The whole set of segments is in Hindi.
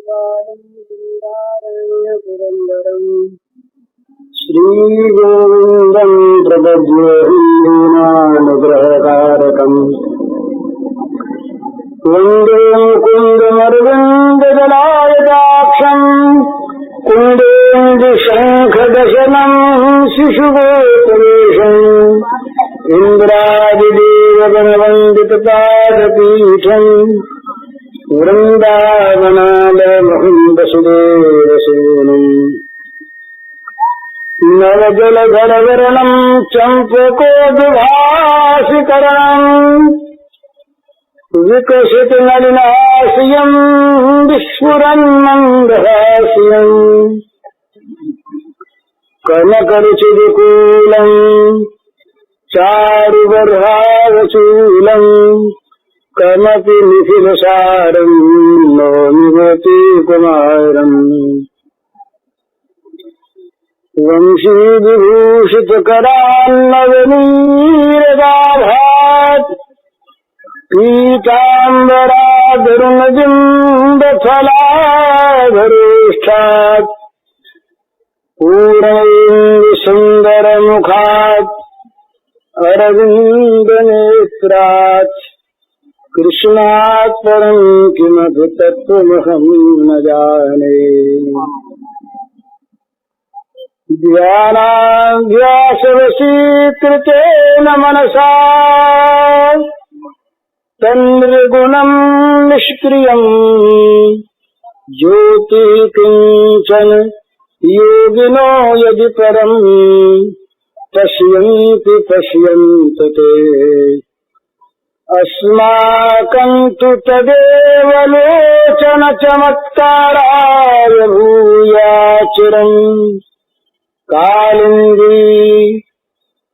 श्रीगोविन्दं प्रपद्ये हिन्दूनानुग्रहकारकम् वन्दे मुकुन्दमरविन्ददलायताक्षम् कुन्देन्दुशङ्खदशनम् शिशुगोपवेशम् इन्द्रादिदेवगणवन्दितपादपीठम् वृन्दावनालयमहं वसुदेवसेनम् नवजलधरवरणम् चम्पकोद्भासिकरणम् विकसितनलिनाश्रियम् विस्फुरन्मन्दहास्यम् कनकरुचिविकूलम् चारुबर्हावचूलम् कमपि निखिलसारम् नौमि गोपीकुमारम् वंशीविभूषितकरान्नवनीरदाभात् पीताम्बरादरुणबिम्बफलाधरेष्ठात् पूर्णेन्दुसुन्दरमुखात् अरविन्दनेत्रात् कृष्णात् परं किमपि तत्त्वमहं न जाने। ध्यानाभ्यासवशीकृतेन मनसा तन्निर्गुणं निष्क्रियम् ज्योति किञ्चन योगिनो यदि परम् पश्यन्ति पश्यन्त ते अस्माकं तु तदेव लोचन चमत्काराय भूयाचिरम् कालिन्दी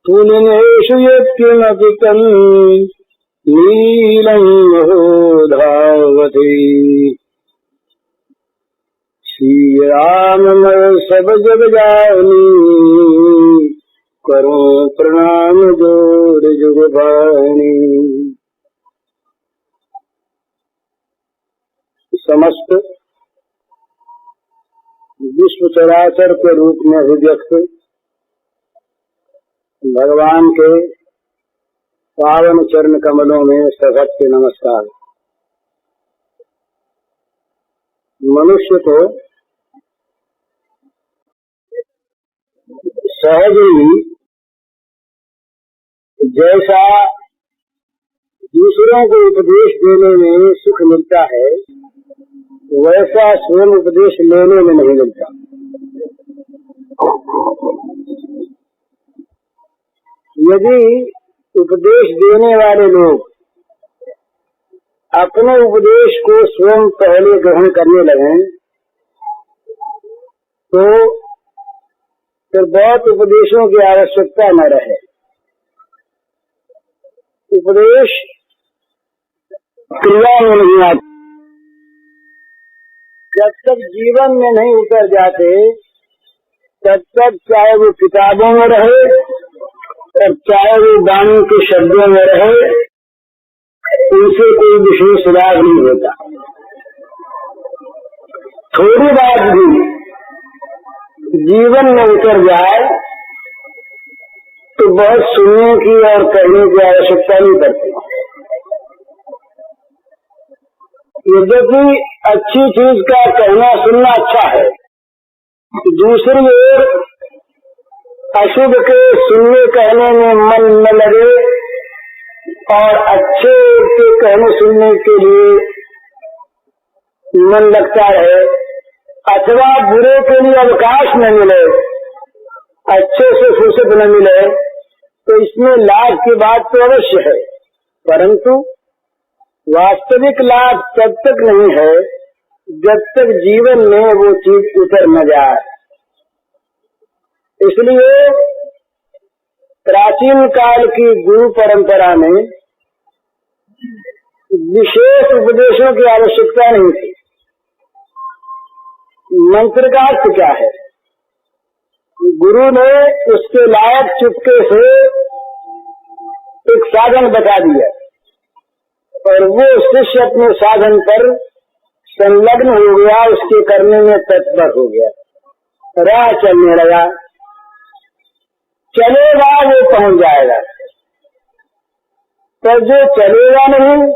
पुलिनेषु यत्किमपि तन् नीलं धावति। श्री राम मैं सब जग जानी करो प्रणाम जोड़ जुग बानी। समस्त विश्व चराचर के रूप में अभिव्यक्त भगवान के पावन चरण कमलों में सभक्ति नमस्कार। मनुष्य को सहज ही जैसा दूसरों को उपदेश देने में सुख मिलता है वैसा स्वयं उपदेश लेने में नहीं मिलता। यदि उपदेश देने वाले लोग अपने उपदेश को स्वयं पहले ग्रहण करने लगे तो फिर बहुत उपदेशों की आवश्यकता न रहे। उपदेश क्रिया में नहीं आते। जब तक जीवन में नहीं उतर जाते तब तक चाहे वो किताबों में रहे और चाहे वो वाणी के शब्दों में रहे उनसे कोई विशेष लाभ नहीं होता। थोड़ी बात भी जीवन में उतर जाए तो बहुत सुनने की और कहने की आवश्यकता नहीं पड़ती। यद्यपि अच्छी चीज का कहना सुनना अच्छा है, दूसरी ओर अशुभ के सुनने कहने में मन न लगे और अच्छे के कहने सुनने के लिए मन लगता है अथवा बुरे के लिए अवकाश न मिले, अच्छे से फुर्सत न मिले तो इसमें लाभ की बात तो अवश्य है, परंतु वास्तविक लाभ तब तक नहीं है जब तक जीवन में वो चीज उतर न जाए। इसलिए प्राचीन काल की गुरु परंपरा में विशेष उपदेशों की आवश्यकता नहीं थी। मंत्र का अर्थ क्या है, गुरु ने उसके लायक चुपके से एक साधन बता दिया और वो शिष्य अपने साधन पर संलग्न हो गया, उसके करने में तत्पर हो गया, राह चलने लगा, चलेगा वो पहुंच जाएगा। पर जो चलेगा नहीं,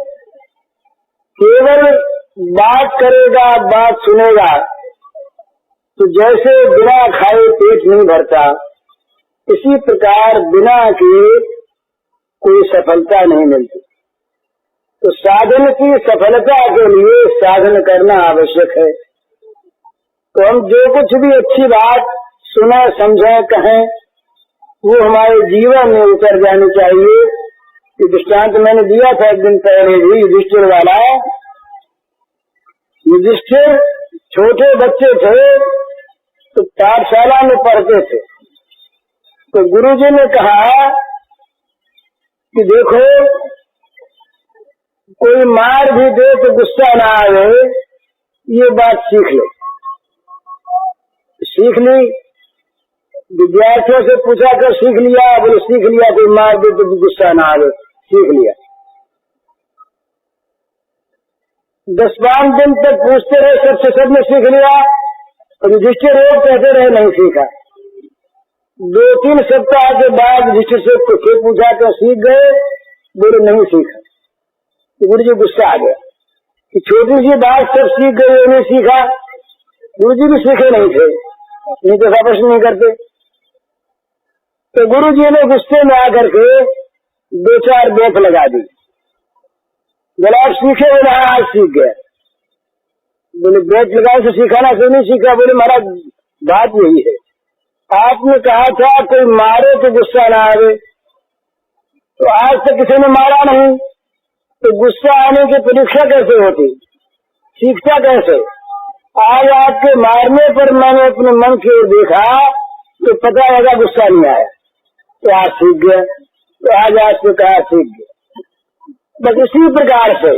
केवल बात करेगा, बात सुनेगा, तो जैसे बिना खाए पेट नहीं भरता, इसी प्रकार बिना के कोई सफलता नहीं मिलती। तो साधन की सफलता के लिए साधन करना आवश्यक है। तो हम जो कुछ भी अच्छी बात सुने, समझे, कहें, वो हमारे जीवन में उतर जानी चाहिए। ये दृष्टांत मैंने दिया था एक दिन पहले भी, युधिष्ठिर वाला। युधिष्ठिर छोटे बच्चे थे तो पाठशाला में पढ़ते थे, तो गुरुजी ने कहा कि देखो, कोई मार भी दे तो गुस्सा ना आवे, ये बात सीख लो। सीख ली, विद्यार्थियों से पूछा कर सीख लिया, बोले सीख लिया, कोई मार दे तो गुस्सा ना आवे, सीख लिया। 10-5 दिन तक पूछते रहे, सबसे सबने सीख लिया, और युधिष्ठिर रोज कहते रहे नहीं सीखा। 2-3 सप्ताह के बाद युधिष्ठिर से पूछा कर सीख गए, बोले नहीं सीखा। तो गुरु जी गुस्सा आ गया कि छोटी सी बात सब सीख गए, नहीं सीखा। गुरु जी भी सीखे नहीं थे, नहीं तो प्रश्न नहीं करते। तो गुरु जी ने गुस्से में आकर के 2-4 बेत लगा दी। बोला आप सीखे, बोले हाँ आज सीख गया। बोले बेत लगाए से सीखा ना, क्यों नहीं सीखा? बोले महाराज बात यही है, आपने कहा था कोई मारे तो गुस्सा ना आवे, तो आज तक किसी ने मारा नहीं, तो गुस्सा आने की परीक्षा कैसे होती, सीखता कैसे? आज आपके मारने पर मैंने अपने मन की ओर देखा तो पता लगा गुस्सा नहीं आया, तो आज सीख गया। तो आज आपसे कहा सीख गया। बस इसी प्रकार से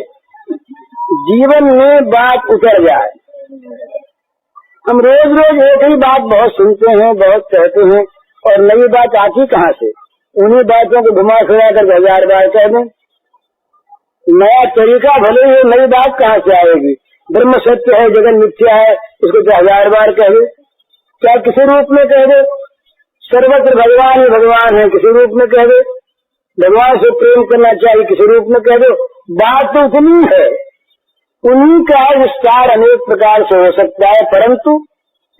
जीवन में बात उतर जाए। हम रोज रोज एक ही बात बहुत सुनते हैं, बहुत कहते हैं, और नई बात आती कहाँ से? उन्हीं बातों को घुमा फिरा कर 1000 बार कह दें। नया तरीका भले ही, नई बात कहाँ से आएगी? ब्रह्म सत्य है, जगत मिथ्या है, इसको 1000 बार कह दे, चाहे किसी रूप में कह दे। सर्वत्र भगवान ही भगवान है, किसी रूप में कह दे। भगवान से प्रेम करना चाहिए, किसी रूप में कह दो। बात तो उतनी है, उन्हीं का विस्तार अनेक प्रकार से हो सकता है, परंतु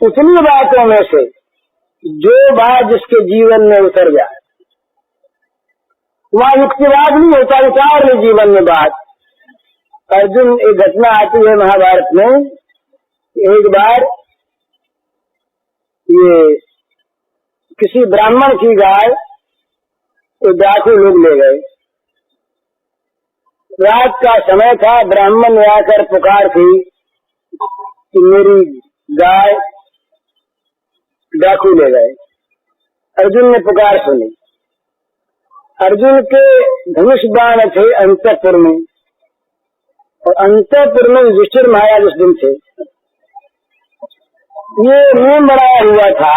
उतनी बातों में से जो बात जिसके जीवन में उतर जाए, वहाँ युक्तिवाद नहीं होता, उतार ले जीवन में बात। अर्जुन, एक घटना आती है महाभारत में। एक बार ये किसी ब्राह्मण की गाय तो डाकू लोग ले गए। रात का समय था, ब्राह्मण ने आकर पुकार थी कि मेरी गाय डाकू ले गए। अर्जुन ने पुकार सुनी। अर्जुन के धनुष बाण थे अंतःपुर में, और अंतःपुर में युधिष्ठिर महाराज उस दिन थे। ये नियम बनाया हुआ था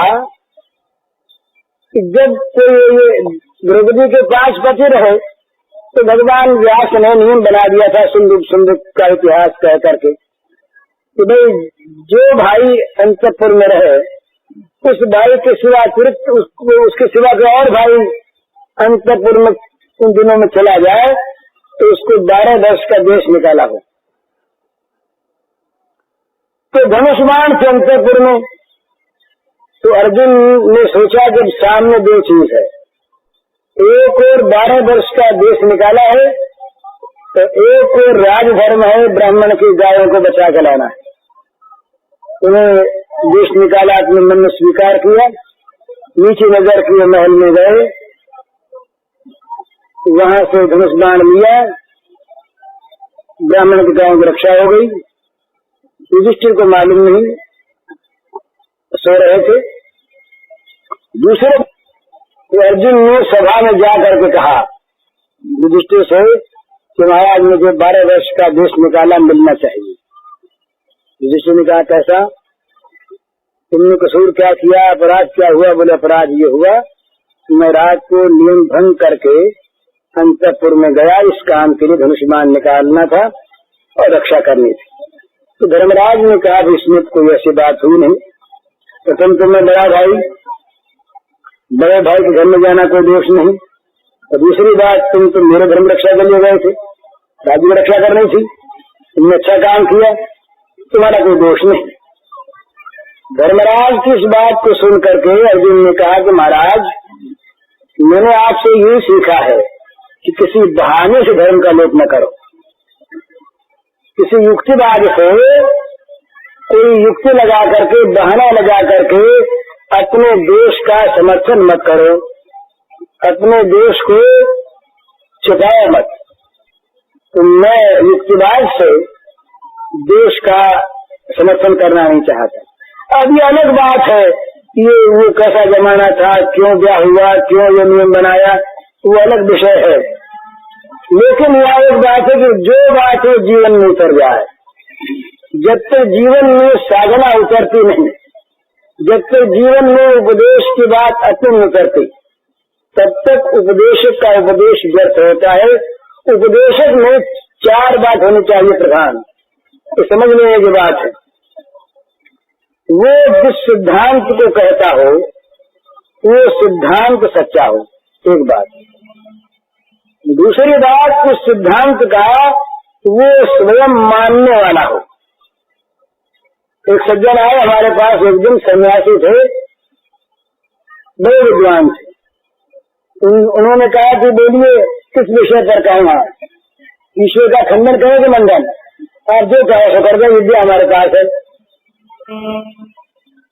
कि जब कोई द्रौपदी के 5 पति रहे तो भगवान व्यास ने नियम बना दिया था, सुंदर का इतिहास कह करके, कि भाई जो भाई अंतःपुर में रहे उस भाई के सिवा अतिरिक्त उसके सिवा कोई और भाई अंतःपुर में उन दिनों में चला जाए तो उसको 12 वर्ष का देश निकाला हो। तो धनुष्मान थे अंतःपुर में। तो अर्जुन ने सोचा कि सामने 2 चीज है, एक और 12 वर्ष का देश निकाला है, तो एक और राजधर्म है, ब्राह्मण की गायों को बचा कर लाना है। उन्हें देश निकाला, अपने मन में स्वीकार किया, नीचे नजर किए, महल में गए, वहां से धनुष बाण लिया, ब्राह्मण की गायों की रक्षा हो गई। युधिष्ठिर को मालूम नहीं, सो रहे थे। दूसरे अर्जुन ने सभा में जा करके कहा युधिष्ठिर से कि महाराज मुझे 12 वर्ष का देश निकाला, मिलना चाहिए। युधिष्ठिर ने कहा कैसा, तुमने कसूर क्या किया, अपराध क्या हुआ? बोले अपराध ये हुआ, मैं रात को नियम भंग करके अंतःपुर में गया, इस काम के लिए धनुष बाण निकालना था और रक्षा करनी थी। तो धर्मराज ने कहा इसमें कोई ऐसी बात हुई नहीं। प्रथम तो मैं बड़े भाई के घर में जाना कोई दोष नहीं, और दूसरी बात तुम तो मेरे धर्म रक्षा के लिए गए थे, राज्य की रक्षा करनी थी, तुमने अच्छा काम किया, तुम्हारा कोई दोष नहीं। धर्मराज की इस बात को सुन करके अर्जुन ने कहा कि महाराज, मैंने आपसे ये सीखा है कि किसी बहाने से धर्म का लोप न करो, किसी युक्तिवाद से कोई युक्ति लगा करके, बहाना लगा करके अपने देश का समर्थन मत करो, अपने देश को छुपाओ मत। तो मैं युक्तिवाद से देश का समर्थन करना नहीं चाहता। अब ये अलग बात है, ये वो कैसा जमाना था, क्यों ब्याह हुआ, क्यों ये नियम बनाया, वो अलग विषय है। लेकिन यह एक बात है कि जो बात है जीवन में उतर जाए, जब तक जीवन में साधना उतरती नहीं, जब तक जीवन में उपदेश की बात अति उतरती, तब तक उपदेशक का उपदेश व्यर्थ होता है। उपदेशक में 4 बात होनी चाहिए प्रधान, तो समझ लेने की बात है। वो जिस सिद्धांत को कहता हो वो सिद्धांत सच्चा हो, एक बात। दूसरी बात, उस सिद्धांत का वो स्वयं मानने वाला हो। एक सज्जन आए हमारे पास, एक दिन सन्यासी थे, बड़े विद्वान थे। उन्होंने कहा कि बोलिए किस विषय पर कहूँगा, ईश्वर का खंडन करें कि मंडन, आप जो चाहे सो कर दे, विद्या हमारे पास है।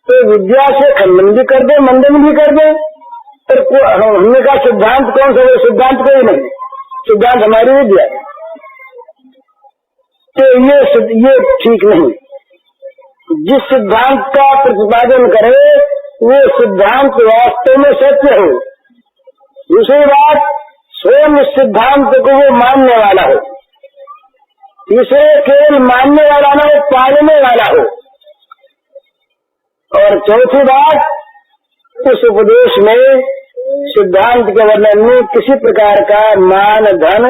तो विद्या से खंडन भी कर दे, मंडन भी कर दे। तो हमने कहा सिद्धांत कौन सा? सिद्धांत कोई नहीं, सिद्धांत हमारी विद्या है। तो ये ठीक नहीं। जिस सिद्धांत का प्रतिपादन करे वो सिद्धांत वास्तव में सत्य हो। दूसरी बात, स्वयं इस सिद्धांत को वो मानने वाला हो। इसे केवल मानने वाला ना हो, पालने वाला हो। और चौथी बात, उस उपदेश में सिद्धांत के वर्णन में किसी प्रकार का मान धन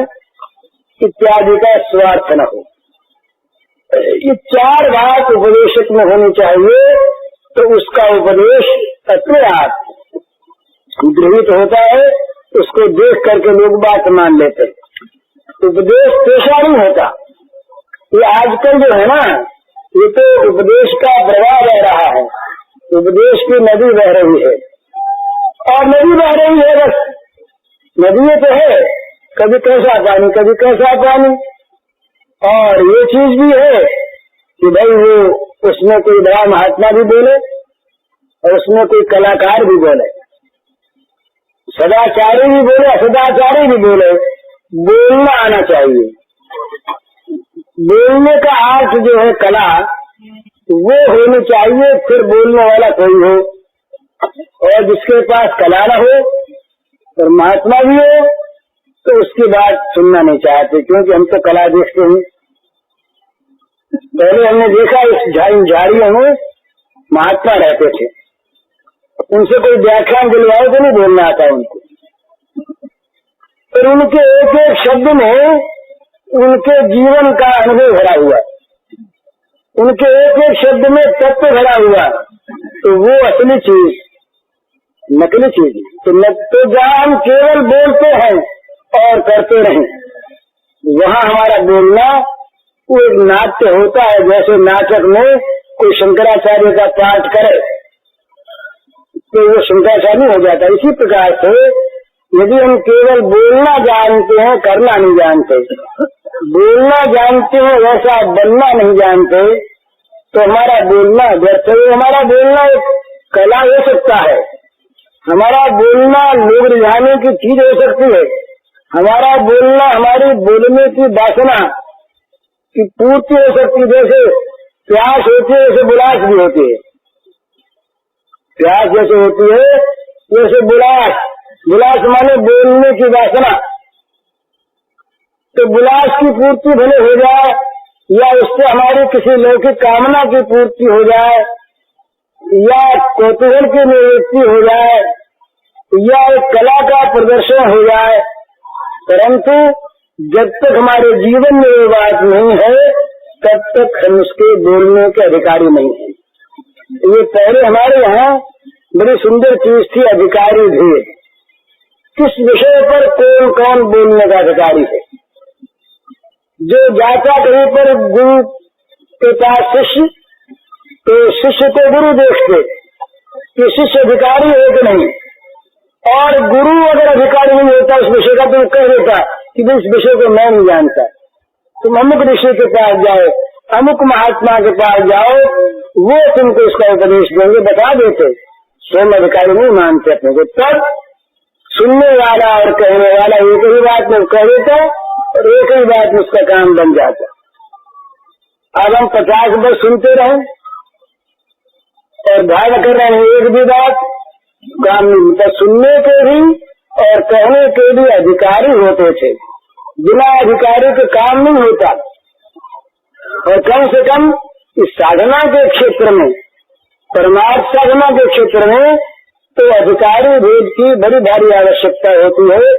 इत्यादि का स्वार्थ न हो। ये 4 बात उपदेशक में होनी चाहिए, तो उसका उपदेश अपने आप गृहीत होता है। उसको देख करके लोग बात मान लेते। उपदेश पेशा नहीं होता। ये आजकल जो है ना, ये तो उपदेश का प्रवाह बह रहा है, उपदेश की नदी बह रही है, और नदी बह रही है, बस नदी तो है, कभी कैसा पानी कभी कैसा पानी। और ये चीज भी है कि भाई वो उसमें कोई बड़ा महात्मा भी बोले और उसमें कोई कलाकार भी बोले, सदाचारी भी बोले, असदाचारी भी बोले। बोलना आना चाहिए। बोलने का अर्थ जो है कला, वो होनी चाहिए, फिर बोलने वाला कोई हो। और जिसके पास कला न हो और महात्मा भी हो तो उसकी बात सुनना नहीं चाहते, क्योंकि हम तो कला देखते हैं। पहले हमने देखा इस झाड़ियों में महात्मा रहते थे, उनसे कोई व्याख्यान दिलवाए तो नहीं बोलना आता उनको, पर उनके एक एक शब्द में उनके जीवन का अनुभव भरा हुआ, उनके एक एक शब्द में तत्व भरा हुआ। तो वो असली चीज, नकली चीज तो जहाँ हम केवल बोलते हैं और करते नहीं, वहाँ हमारा बोलना वो एक नाट्य होता है। जैसे नाटक में कोई शंकराचार्य का पाठ करे तो वो शंकराचार्य हो जाता है। इसी प्रकार से यदि हम केवल बोलना जानते हैं, करना नहीं जानते, बोलना जानते हैं वैसा बनना नहीं जानते, तो हमारा बोलना व्यर्थ है। हमारा बोलना एक कला हो सकता है, हमारा बोलना लोग रिझाने की चीज हो सकती है, हमारा बोलना हमारी बोलने की वासना की पूर्ति हो सकती है। जैसे प्यास होती है वैसे बुलास भी होती है, प्यास जैसे होती है वैसे बुलास माने बोलने की वासना। तो बुलास की पूर्ति भले हो जाए या उससे हमारी किसी लौकिक कामना की पूर्ति हो जाए या कौतूहल की निवृत्ति हो जाए या एक कला का प्रदर्शन हो जाए, परंतु जब तक हमारे जीवन में ये बात नहीं है तब तक हम उसके बोलने के अधिकारी नहीं है। ये पहले हमारे यहाँ बड़ी सुंदर चीज थी, अधिकारी भेद। किस विषय पर कौन कौन बोलने का अधिकारी है। जो जाता कहीं पर गुरु के पास शिष्य, तो शिष्य को गुरु देखते कि शिष्य अधिकारी है कि नहीं, और गुरु अगर अधिकारी नहीं होता उस विषय का तो कह देता कि इस विषय को मैं नहीं जानता, तुम अमुक ऋषि के पास जाओ, अमुक महात्मा के पास जाओ, वो तुमको इसका उपदेश देंगे, बता देते। स्वयं अधिकारी नहीं मानते अपने को। तब सुनने वाला और कहने वाला एक ही बात में कह देता और एक ही बात में उसका काम बन जाता। अब हम 50 वर्ष सुनते रहे और ध्यान कर रहे हैं, एक भी बात काम नहीं होता। सुनने के भी और कहने के भी अधिकारी होते थे, बिना अधिकारी के काम नहीं होता। और कम से कम इस साधना के क्षेत्र में, परमार्थ साधना के क्षेत्र में तो अधिकारी भेद की बड़ी भारी आवश्यकता होती है।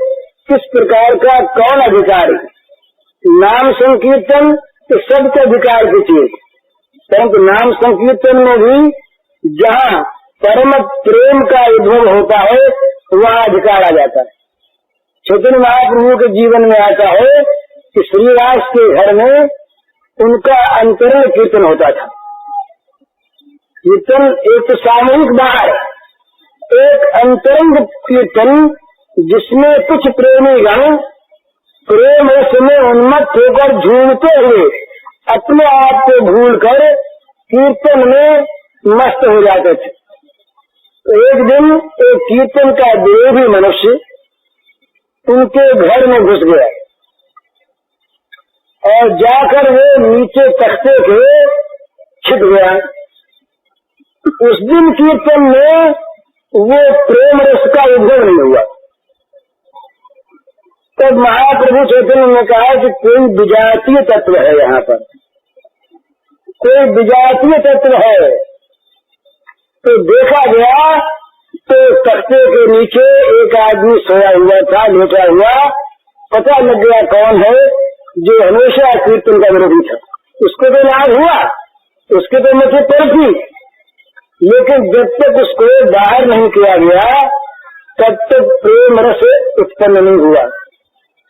किस प्रकार का कौन अधिकारी? नाम संकीर्तन तो सबके अधिकार की चीज, परंतु नाम संकीर्तन में भी जहाँ परम प्रेम का उद्भव होता है वहाँ अधिकार आ जाता है। चैतन्य महाप्रभु के जीवन में आता है कि श्रीवास के घर में उनका अंतरंग कीर्तन होता था। कीर्तन एक तो सामूहिक बाहर, एक अंतरंग कीर्तन जिसमें कुछ प्रेमी गण प्रेम में उन्मत्त होकर झूमते हुए अपने आप को भूलकर कीर्तन में मस्त हो जाते थे। तो एक दिन एक कीर्तन का विरोधी मनुष्य उनके घर में घुस गया और जाकर वो नीचे तख्ते के छिप गया। उस दिन कीर्तन में वो प्रेम रस का उद्भव नहीं हुआ। तब महाप्रभु चैतन्य ने कहा कि कोई विजातीय तत्व है, यहाँ पर कोई विजातीय तत्व है। तो देखा गया तो तख्ते के नीचे एक आदमी सोया हुआ था, लेटा हुआ। पता लग गया कौन है, जो हमेशा कीर्तन का विरोधी था। उसको तो लाभ हुआ, उसके तो मुझे पड़ती, लेकिन जब तक उसको बाहर नहीं किया गया तब तक प्रेम रस उत्पन्न नहीं हुआ।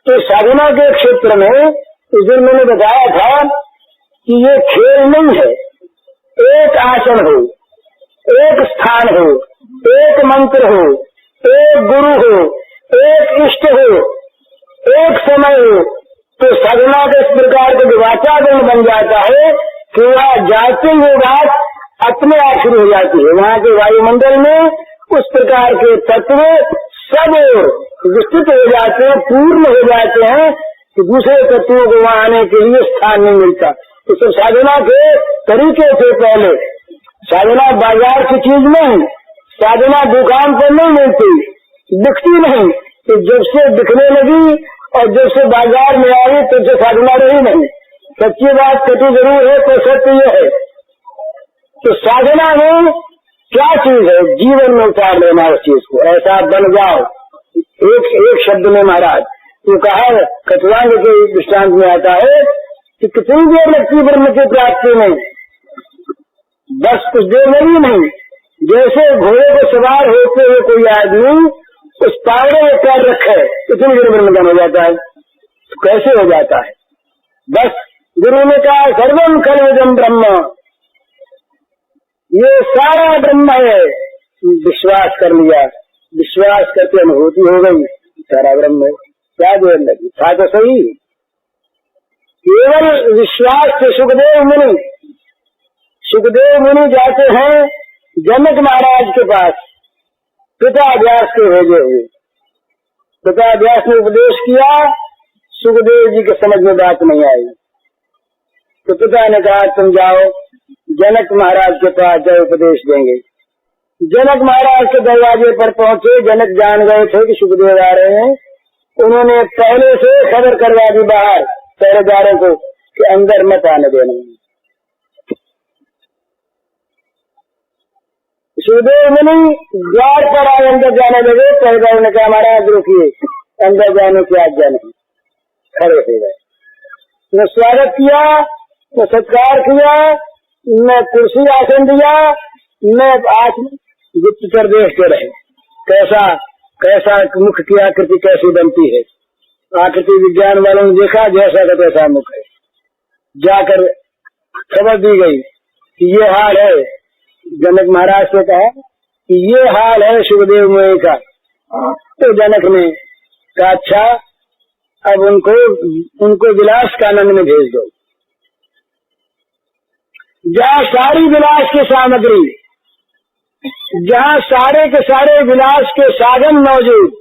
तो साधना के क्षेत्र में इस दिन मैंने बताया था कि ये खेल नहीं है। एक आसन हो, एक स्थान हो, एक मंत्र हो, एक गुरु हो, एक इष्ट हो, एक समय हो, तो साधना के इस प्रकार के वातावरण बन जाता है कि वहाँ जाते हुए बात अपने आप शुरू हो जाती है। वहाँ के वायुमंडल में उस प्रकार के तत्व सब विस्तृत हो जाते हैं, पूर्ण हो जाते हैं कि दूसरे तत्वों को वहाँ आने के लिए स्थान नहीं मिलता। तो सब साधना के तरीके से पहले साधना बाजार की चीज नहीं, साधना दुकान पर नहीं मिलती, दिखती नहीं। तो जब से दिखने लगी और जब से बाजार में आई तब से साधना रही नहीं। सच्ची बात कटी जरूर है, पर सत्य ये है। तो साधना में क्या चीज है? जीवन में उतार लेना उस चीज को, ऐसा बन जाओ। एक शब्द में महाराज तो कहा, कटवांग के दृष्टांत में आता है कि कितनी देर लगती ब्रह्म की प्राप्ति में, बस कुछ देर लगी नहीं। जैसे घोड़े को सवार होते हुए कोई आदमी उस पावड़े में पैर रखे, कितनी देर ब्रह्म ज्ञान हो जाता है? तो कैसे हो जाता है? बस गुरु ने कहा सर्वम खल्विदं ब्रह्म, ये सारा ब्रह्म है। विश्वास कर लिया, विश्वास करके अनुभूति हो गई, सारा ब्रह्म है। क्या देर लगी? था तो सही। केवल विश्वास से सुखदेव मुनि जाते हैं जनक महाराज के पास, पिता व्यास के भेजे हुए। पिता व्यास ने उपदेश किया, सुखदेव जी के समझ में बात नहीं आई। तो पिता ने कहा तुम जाओ जनक महाराज के पास, जाओ उपदेश देंगे। जनक महाराज के दरवाजे पर पहुंचे। जनक जान गए थे कि सुखदेव आ रहे हैं। उन्होंने पहले से खबर करवा दी बाहर पहरेदारों को कि अंदर मत आने देना। सुखदेव मुनि द्वार पर आए, अंदर जाने लगे। पहरेदार ने कहा महाराज रुकिए, अंदर जाने की आज्ञा नहीं। खड़े हो गए, स्वागत किया। तो सत्कार किया, न कुर्सी आसन दिया, न गुप्तचर देखते रहे कैसा कैसा मुख की आकृति कैसी बनती है। आकृति विज्ञान वालों ने देखा जैसा का तैसा मुख है। जाकर खबर दी गई कि ये हाल है। जनक महाराज से कहा कि ये हाल है सुखदेव मुनि का। तो जनक ने कहा अच्छा, अब उनको विलास कानन में भेज दो, जहाँ सारी विलास की सामग्री, जहाँ सारे के सारे विलास के साधन मौजूद,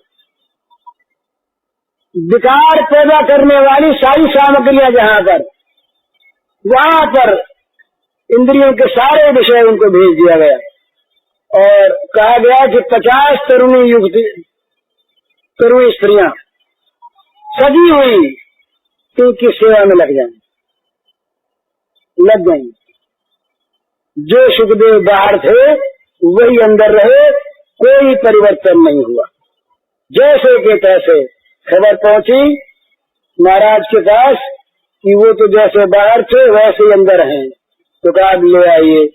विकार पैदा करने वाली सारी सामग्रियां जहाँ पर, वहाँ पर इंद्रियों के सारे विषय उनको भेज दिया गया और कहा गया कि 50 तरुणी स्त्रियां सजी हुई उनकी सेवा में लग गई। जो सुखदेव बाहर थे वही अंदर रहे, कोई परिवर्तन नहीं हुआ। जैसे के तैसे खबर पहुंची महाराज के पास कि वो तो जैसे बाहर थे वैसे ही अंदर हैं। तो कहा ले आइए।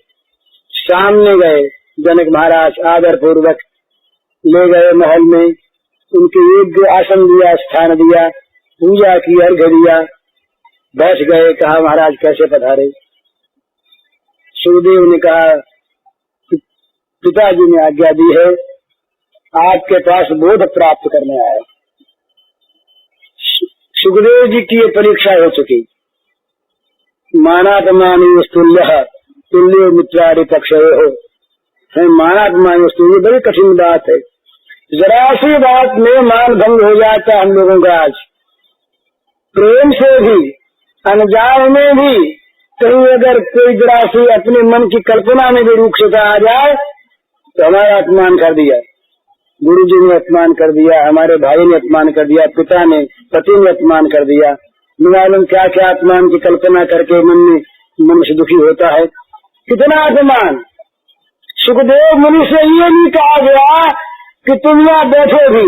सामने गए जनक महाराज, आदर पूर्वक ले गए महल में, उनके योग्य आसन दिया, स्थान दिया, पूजा की, अर्घ्य दिया, बैठ गए। कहा महाराज कैसे पधारे। सुखदेव ने कहा पिताजी ने आज्ञा दी है, आपके पास बोध प्राप्त करने आया। सुखदेव जी की ये परीक्षा हो चुकी। मानात्मानि तुल्य तुल्य मित्रारि पक्षयो हो, मानात्मानि ये बड़ी कठिन बात है। जरा सी बात में मान भंग हो जाता हम लोगों का। आज प्रेम से भी, अनजान में भी कहीं अगर कोई जरा सी अपने मन की कल्पना में भी रूक्षता आ जाए तो हमारा अपमान कर दिया, गुरु जी ने अपमान कर दिया, हमारे भाई ने अपमान कर दिया, पिता ने, पति ने अपमान कर दिया, मालूम क्या क्या अपमान की कल्पना करके मन से दुखी होता है। कितना अपमान। सुखदेव मुनि से ये नहीं कहा गया कि तुम यहाँ बैठो भी,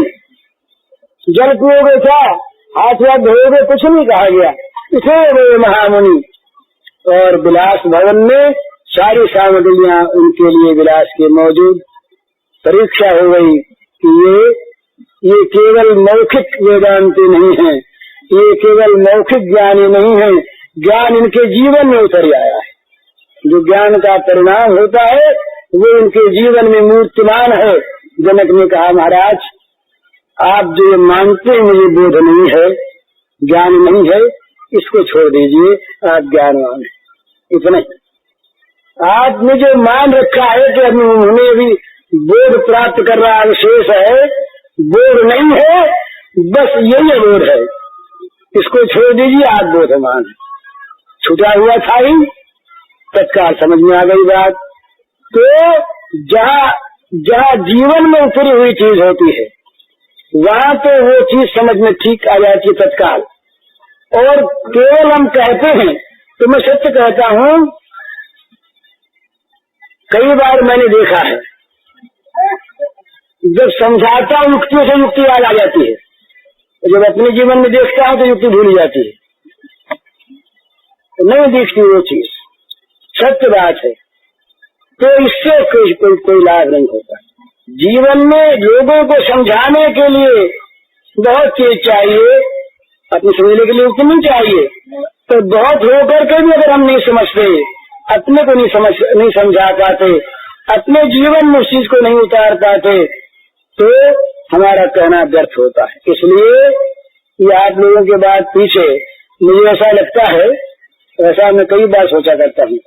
जल पियोगे क्या, हाथ हाथ धोओगे, कुछ नहीं कहा गया। इसे वे महामुनि और विलास भवन में सारी सामग्रियां उनके लिए विलास के मौजूद। परीक्षा हो गई कि ये केवल मौखिक वेदांती नहीं है, ये केवल मौखिक ज्ञानी नहीं है, ज्ञान इनके जीवन में उतर आया है। जो ज्ञान का परिणाम होता है वो इनके जीवन में मूर्तिमान है। जनक ने कहा महाराज आप जो मानते हैं मुझे बोध नहीं है, ज्ञान नहीं है, इसको छोड़ दीजिए, आप ज्ञानवान हैं। इतना आपने जो मान रखा है कि उन्हें भी बोध प्राप्त कर रहा विशेष है, बोध नहीं है, बस यही बोध है, इसको छोड़ दीजिए, आप बोधमान है। छूटा हुआ था ही, तत्काल समझ में आ गई बात। तो जहाँ जीवन में उतरी हुई चीज होती है वहाँ तो वो चीज समझ में ठीक आ जाती तत्काल। और केवल हम कहते हैं, तो मैं सत्य कहता हूँ, कई बार मैंने देखा है जब समझाता हूँ युक्तियों से युक्ति याद आ जाती है, जब अपने जीवन में देखता हूँ तो युक्ति भूल जाती है, नहीं दिखती वो चीज। सत्य बात है। तो इससे कोई लाभ नहीं होता। जीवन में लोगों को समझाने के लिए बहुत चीज चाहिए, अपने समझने के लिए युक्ति नहीं चाहिए। तो बहुत होकर के भी अगर हम नहीं समझते, अपने को नहीं समझा पाते, अपने जीवन में उस चीज को नहीं उतार पाते, तो हमारा कहना व्यर्थ होता है। इसलिए ये आप लोगों के बाद पीछे मुझे ऐसा लगता है, ऐसा मैं कई बार सोचा करता हूँ,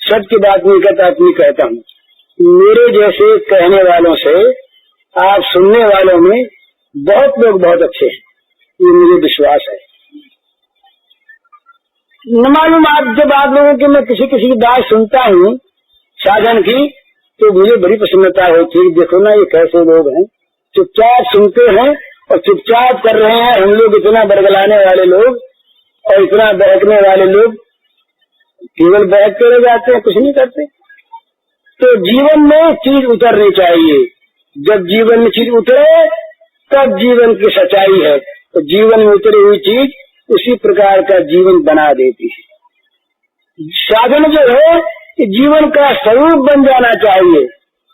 सब की बात नहीं कहता, अपनी कहता हूँ। मेरे जैसे कहने वालों से आप सुनने वालों में बहुत लोग बहुत अच्छे हैं, ये मुझे विश्वास है। न मालूम जब आप लोगों की मैं किसी की बात सुनता हूँ साधन की, तो मुझे बड़ी प्रसन्नता होती है। देखो ना ये कैसे लोग हैं, चुपचाप सुनते हैं और चुपचाप कर रहे हैं। हम लोग इतना बरगलाने वाले लोग और इतना बहकने वाले लोग केवल बहकते रह जाते हैं, कुछ नहीं करते। तो जीवन में चीज उतरनी चाहिए। जब जीवन में चीज उतरे तब जीवन की सच्चाई है। तो जीवन में उतरी हुई चीज उसी प्रकार का जीवन बना देती है। साधन जो है कि जीवन का स्वरूप बन जाना चाहिए।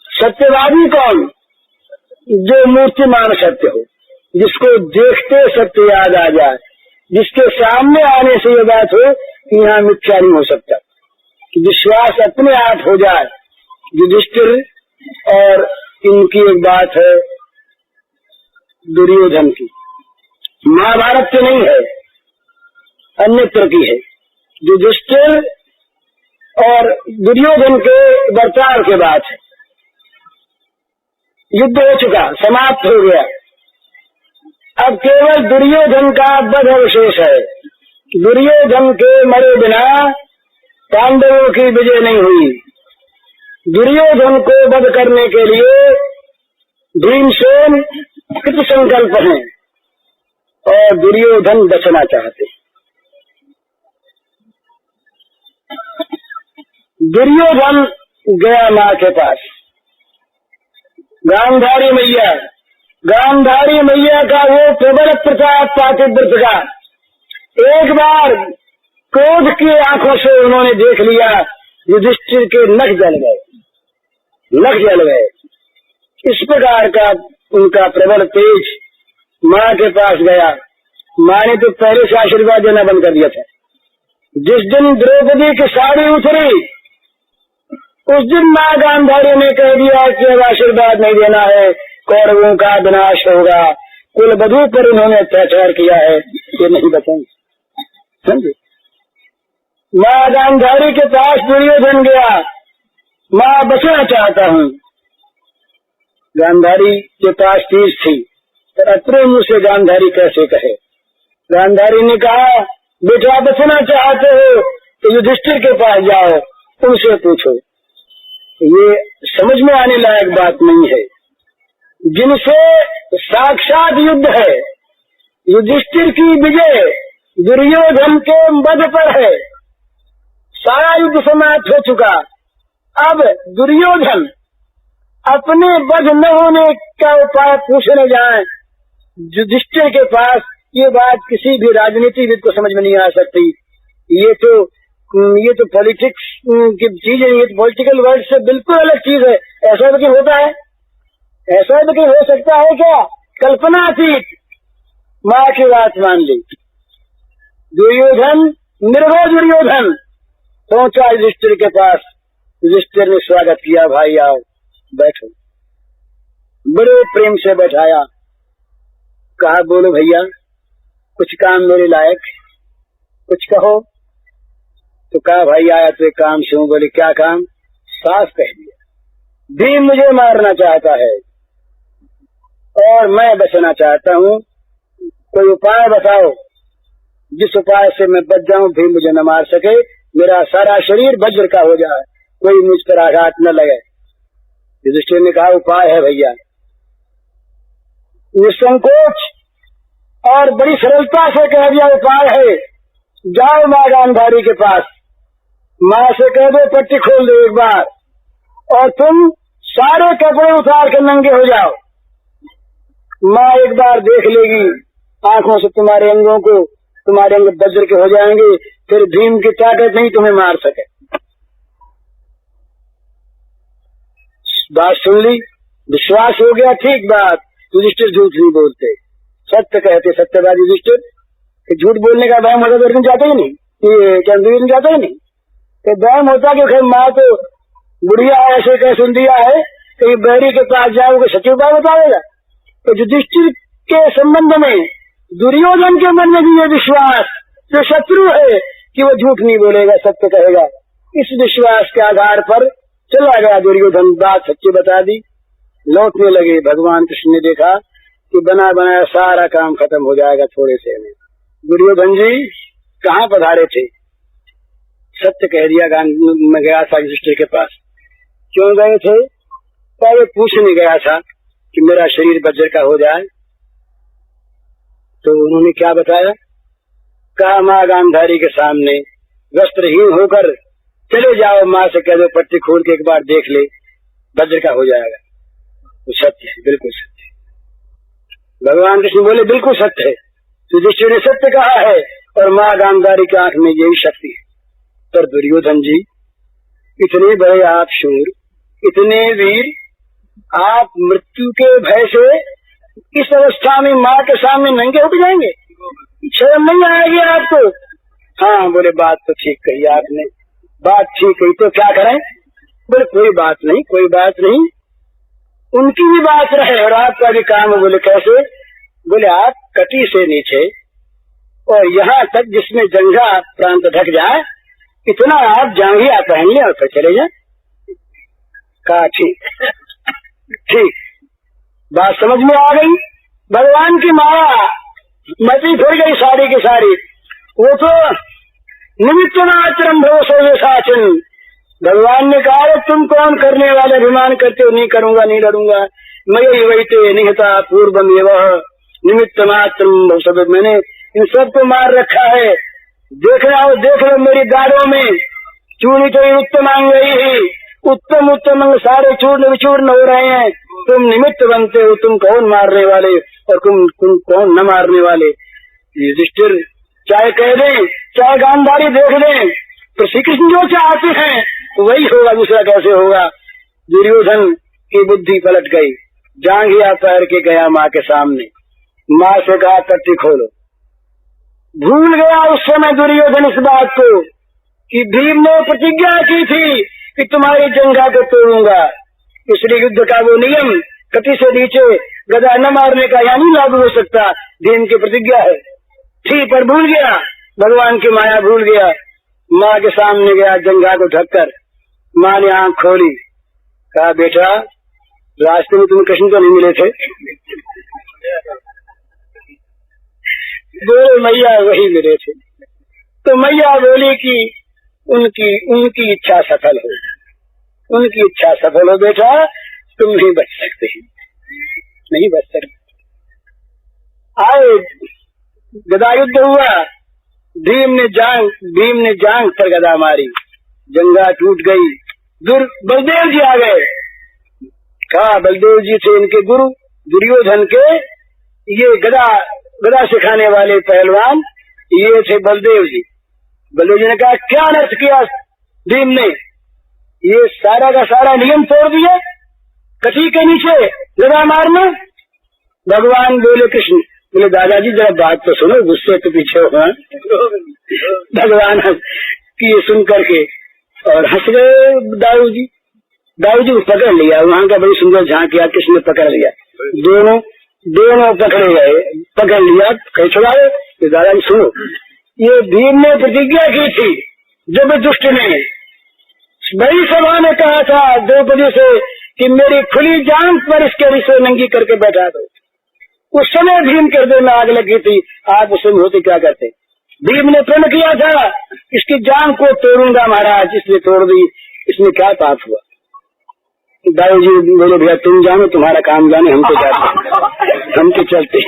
सत्यवादी कौन? जो मूर्तिमान सत्य हो, जिसको देखते सत्य याद आ जाए, जिसके सामने आने से ये बात हो कि यहाँ मिथ्या नहीं हो सकता, विश्वास अपने आप हो जाए। युधिष्ठिर और इनकी एक बात है दुर्योधन की, महाभारत की नहीं है, अन्यत्र की है। युधिष्ठिर और दुर्योधन के बर्ताव के बाद है। युद्ध हो चुका, समाप्त हो गया। अब केवल दुर्योधन का वध अवशेष है। दुर्योधन के मरे बिना पांडवों की विजय नहीं हुई। दुर्योधन को वध करने के लिए भीमसेन कृत संकल्प हैं और दुर्योधन बचना चाहते। दुर्योधन गया माँ के पास, गांधारी मैया, गांधारी मैया का वो प्रबल प्रताप पातिव्रत का, एक बार क्रोध की आंखों से उन्होंने देख लिया, युधिष्ठिर के नख जल गए, नख जल गए। इस प्रकार का उनका प्रबल तेज माँ के पास गया। माँ ने तो पहले से आशीर्वाद देना बंद कर दिया था। जिस दिन द्रौपदी की साड़ी उतरी, उस दिन माँ गांधारी ने कह दिया कि अब आशीर्वाद नहीं देना है, कौरवों का विनाश होगा। कुल वधू पर उन्होंने अत्याचार किया है, ये नहीं बचेंगे। समझे? माँ गांधारी के पास दुर्योधन गया, माँ बचना चाहता हूँ। गांधारी के पास तीर थी, पर अपने मुंह से गांधारी कैसे कहे। गांधारी ने कहा, बेटा बचना चाहते हो तो युधिष्ठिर के पास जाओ, उनसे पूछो। ये समझ में आने लायक बात नहीं है। जिनसे साक्षात युद्ध है, युधिष्ठिर की विजय दुर्योधन के वध पर है, सारा युद्ध समाप्त हो चुका। अब दुर्योधन अपने वध न होने का उपाय पूछने जाए युधिष्ठिर के पास, ये बात किसी भी राजनीतिविद को समझ में नहीं आ सकती। ये तो पॉलिटिक्स की चीज है, ये तो पॉलिटिकल वर्ड से बिल्कुल अलग चीज है। ऐसा भी होता है? ऐसा भी हो सकता है क्या? कल्पनातीत। माँ की बात मान ली। दुर्योधन, निर्भय दुर्योधन पहुंचा युधिष्ठिर के पास। युधिष्ठिर ने स्वागत किया, भाई आओ बैठो। बड़े प्रेम से बैठाया, कहा बोलो भैया, कुछ काम मेरे लायक, कुछ कहो। तो कहा भाई आया तो एक काम से हूँ। बोले क्या काम? साफ कह दिया, भीम मुझे मारना चाहता है और मैं बचना चाहता हूँ, कोई उपाय बताओ जिस उपाय से मैं बच जाऊं, भीम मुझे न मार सके, मेरा सारा शरीर वज्र का हो जाए, कोई मुझ पर आघात न लगे। युधिष्ठिर ने कहा उपाय है भैया। निसंकोच और बड़ी सरलता से कह दिया उपाय है, जाओ माँ गांधारी के पास, माँ से कह दो पट्टी खोल दो एक बार, और तुम सारे कपड़े उतार कर नंगे हो जाओ। माँ एक बार देख लेगी आंखों से तुम्हारे अंगों को, तुम्हारे अंग वज्र के हो जाएंगे, फिर भीम की ताकत नहीं तुम्हें मार सके। बात सुन ली, विश्वास हो गया, ठीक बात। युधिष्ठिर झूठ नहीं बोलते, सत्य कहते, सत्यवादी युधिष्ठिर। झूठ बोलने का वहम होता तो अर्जुन जाता ही नहीं, ये क्या दुर्योधन जाता ही नहीं। तो वहम होता कि खैर माँ तो बुढ़िया ऐसे कह सुन दिया है, कहीं बहरी के पास जाओगे सच्ची बात बताएगा। तो युधिष्ठिर के संबंध में दुर्योधन के मन में भी ये विश्वास, जो शत्रु है, कि वो झूठ नहीं बोलेगा, सत्य कहेगा। इस विश्वास के आधार पर चला गया दुर्योधन, बात सच्ची बता दी। लौटने लगे, भगवान कृष्ण ने देखा कि बना बनाया सारा काम खत्म हो जाएगा थोड़े से में। दुर्योधन जी कहाँ पधारे थे? सत्य कह दिया, मैं गया था युधिष्ठिर के पास। क्यों गए थे? पहले पूछने गया था कि मेरा शरीर वज्र का हो जाए। तो उन्होंने क्या बताया? कहा माँ गांधारी के सामने वस्त्रहीन होकर चले जाओ, माँ से कह दो पट्टी खोल के एक बार देख ले, वज्र का हो जाएगा। तो सत्य है, बिल्कुल सत्य है। भगवान कृष्ण बोले बिल्कुल सत्य है, युधिष्ठिर ने सत्य कहा है और माँ गांधारी की आंख में यही शक्ति है। पर दुर्योधन जी, इतने बड़े आप शूर, इतने वीर, आप मृत्यु के भय से इस अवस्था में माँ के सामने नंगे उठ जाएंगे? शर्म नहीं आएगी आपको? हाँ बोले, बात तो ठीक कही आपने, बात ठीक कही, तो क्या करें? बोले कोई बात नहीं, कोई बात नहीं, उनकी भी बात रहे और आपका भी काम है। बोले कैसे? बोले आप कटी से नीचे और यहाँ तक जिसमें जंघा प्रांत ढक जाए इतना आप जांघिया पहन लें और फिर चले जाए। कहा ठीक ठीक, बात समझ में आ गई। भगवान की माया मती थोड़ी गई सारी की सारी, वो तो निमित्त मात्रम भव साचन। भगवान ने कहा तुम कौन करने वाले अभिमान करते हो, नहीं करूंगा, नहीं लड़ूंगा, मैं वैते निहता पूर्वम एवं निमित्त मात्रम भव। मैंने इन सबको मार रखा है, देख रहा हो, देख लो मेरी गाड़ों में चूड़ी तो उत्तम अंग ही, उत्तम उत्तम अंग सारे चूर्ण विचूर्ण हो रहे हैं, तुम निमित्त बनते हो, तुम कौन मारने वाले और तुम कौन न मारने वाले। युधिष्ठिर चाहे कह दें चाहे गांधारी देख दें, तो श्री कृष्ण जो चाहते हैं वही होगा, दूसरा कैसे होगा। दुर्योधन की बुद्धि पलट गई, जांघिया पैर के गया माँ के सामने, माँ से कहा पट्टी खोलो। भूल गया उस समय दुर्योधन इस बात को कि भीम ने प्रतिज्ञा की थी कि तुम्हारी जंघा को तोड़ूंगा, इसलिए युद्ध का वो नियम कटी से नीचे गदा न मारने का यहाँ नहीं लागू हो सकता, भीम की प्रतिज्ञा है थी, पर भूल गया, भगवान की माया भूल गया। माँ के सामने गया जंघा को ढककर, माँ ने आंख खोली, कहा बेटा रास्ते में तुम्हें कृष्ण तो नहीं मिले थे? बोले मैया वही मिले थे। तो मैया बोली कि उनकी इच्छा सफल हो, उनकी इच्छा सफल हो बेटा, तुम नहीं बच सकते, नहीं बच सकते। आए गदा युद्ध हुआ, भीम ने जांग पर गदा मारी, जंगा टूट गई। बलदेव जी आ गए, कहा बलदेव जी थे इनके गुरु दुर्योधन के, ये गदा सिखाने वाले पहलवान ये थे बलदेव जी। बलदेव जी ने कहा क्या अनर्थ किया भीम ने, ये सारा का सारा नियम तोड़ दिया, कटी के नीचे गदा मारना। भगवान बोले कृष्ण, बोले दादाजी जरा बात तो सुनो, गुस्से के पीछे हो। भगवान की ये सुन करके और हंस गए दाऊ जी को पकड़ लिया, वहां का बड़ी सुंदर झांकिया कृष्ण ने पकड़ लिया, दोनों पकड़ लिया, कहीं छुड़ाए। तो दादाजी सुनो, ये भीम ने प्रतिज्ञा की थी, जब दुष्ट ने बड़ी सभा में कहा था द्रौपदी से कि मेरी खुली जांघ पर इसके विषय नंगी करके बैठा दो, उस समय भीम के हृदय में आग लगी थी, आप उस समय होते क्या करते? भीम ने प्रण किया था इसकी जांघ को तोड़ूंगा महाराज, इसलिए तोड़ दी, इसमें क्या पाप हुआ? दाऊ जी बोले भैया तुम जानो, तुम्हारा काम जाने, हम तो जाते, हम तो चलते।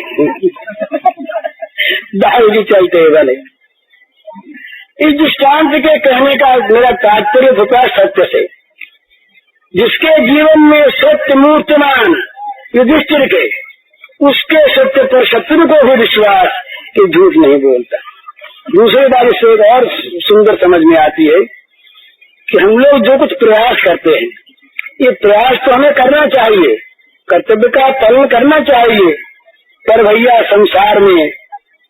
दाऊ जी चलते हैं भले। इस दृष्टांत के कहने का मेरा तात्पर्य होता है सत्य से, जिसके जीवन में सत्य मूर्तिमान युधिष्ठिर के, उसके सत्य पर शत्रु को भी विश्वास कि झूठ नहीं बोलता। दूसरी बात इससे एक और सुंदर समझ में आती है कि हम लोग जो कुछ प्रयास करते हैं, ये प्रयास तो हमें करना चाहिए, कर्तव्य का पालन करना चाहिए, पर भैया संसार में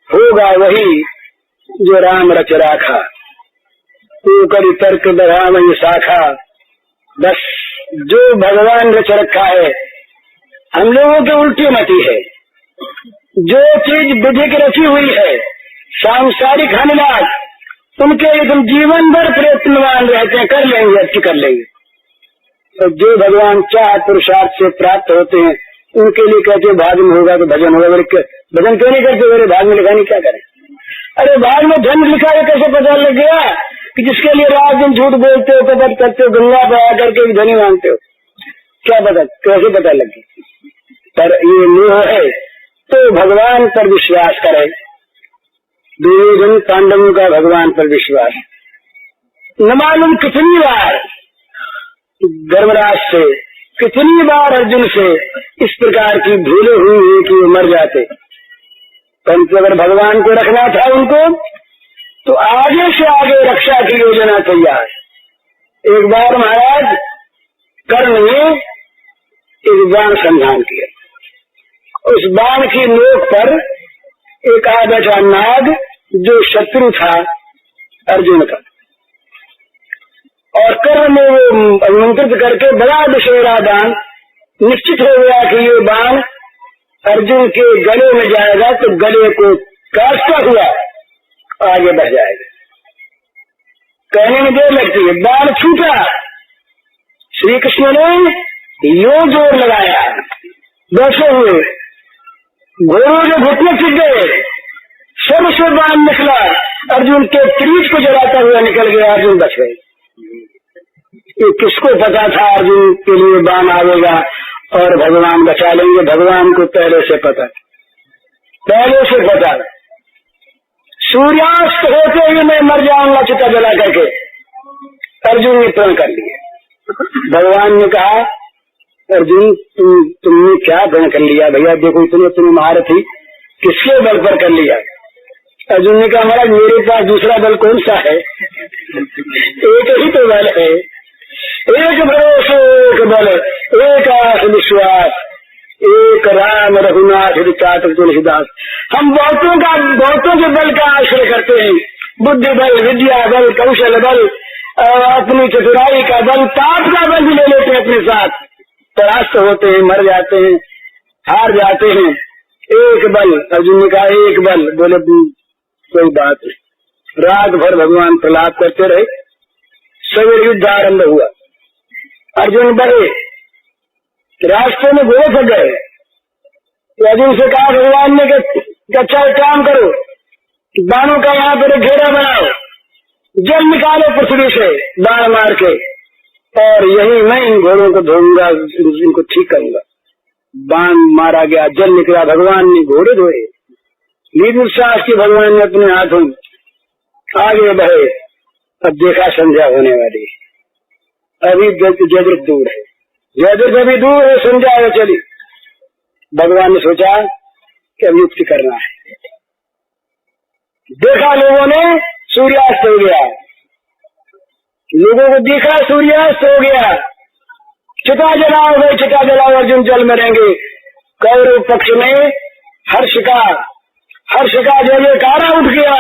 होगा वही जो राम रच राखा, तू करी तर्क बढ़ा वही शाखा। बस जो भगवान रच रखा है, हम लोगों की उल्टी मती है, जो चीज विधि की रखी हुई है, सांसारिक हानिलाभ उनके एकदम जीवन भर प्रयत्नवान रहते हैं, कर लेंगे, अच्छी कर लेंगे। तो जो भगवान चाह पुरुषार्थ से प्राप्त होते हैं, उनके लिए कहते भाग में होगा तो भजन होगा। भजन क्यों नहीं करते? मेरे भाग में लिखा नहीं, क्या करें? अरे भाग में धन लिखा है, कैसे पता लग गया कि जिसके लिए रात दिन झूठ बोलते हो, कपट करते हो, गंगा बहा करके भी धनी मांगते हो, क्या पता, कैसे पता लग गया? पर ये मोह है, तो भगवान पर विश्वास करे। दुर्योधन पांडवों का भगवान पर विश्वास न मालूम कितनी बार धर्मराज से, कितनी बार अर्जुन से इस प्रकार की भूलें हुई है कि वो मर जाते, परंतु अगर भगवान को रखना था उनको, तो आगे से आगे रक्षा की योजना तैयार। एक बार महाराज कर्ण ने एक बाण संधान किया, उस बाण की नोक पर एक आ बैठा नाग जो शत्रु था अर्जुन का, और कर्ण ने वो आमंत्रित करके बड़ा विषेरा बाण, निश्चित हो गया कि ये बाण अर्जुन के गले में जाएगा तो गले को काटता हुआ आगे बढ़ जाएगा। कहने में देर लगती है, बाण छूटा, श्री कृष्ण ने यो जोर लगाया, बैठे हुए घोड़ों के घुटने टिक गए, सबसे बाण निकला, अर्जुन के त्रीज को जलाता हुआ निकल गया, अर्जुन बच गए। ये किसको पता था अर्जुन के लिए बाण आवेगा और भगवान बचा लेंगे? भगवान को पहले से पता, सूर्यास्त होते ही मैं मर जाऊंगा चिता जला करके, अर्जुन ने प्रण कर लिया। भगवान ने कहा, अर्जुन तुमने क्या प्रण कर लिया भैया? देखो इतने तुम महारथी, किसके बल पर कर लिया? अर्जुन ने कहा, महाराज मेरे पास दूसरा बल कौन सा है? एक ही तो बल है, एक भरोसे एक बल, एक आस विश्वास, एक राम रघुनाथ तुलसीदास। हम बहुतों के बल का आश्रय करते हैं, बुद्धि बल, विद्या बल, कौशल बल, अपनी चतुराई का बल, ताप का बल भी ले लेते हैं अपने साथ, परास्त होते हैं, मर जाते हैं, हार जाते हैं। एक बल, अर्जुन ने कहा एक बल। बोले कोई बात नहीं। रात भर भगवान प्रलाप करते रहे, सवेरे युद्ध आरंभ हुआ। अर्जुन बढ़े, रास्ते में घोड़े फंस गए, तो अर्जुन से कहा भगवान ने कि अच्छा एक काम करो, बाणों का यहाँ पर घेरा बनाओ, जल निकालो पृथ्वी से बाण मार के, और यही मैं इन घोड़ों को धोऊंगा, इनको ठीक करूंगा। बाण मारा गया, जल निकला, भगवान ने घोड़े धोए, लील साहस की भगवान ने अपने हाथों आगे बढ़े। अब देखा संध्या होने वाली, अभी जयद्रथ दूर है, जयद्रथ अभी दूर है, संध्या हो चली। भगवान ने सोचा कि अब युक्ति करना है। देखा लोगों ने सूर्यास्त हो गया, लोगों को देखा सूर्यास्त हो गया, चिता जलाओ भाई, चिता जलाओ, अर्जुन जल मरेंगे। कौरव पक्ष में हर्ष का जयकारा उठ गया,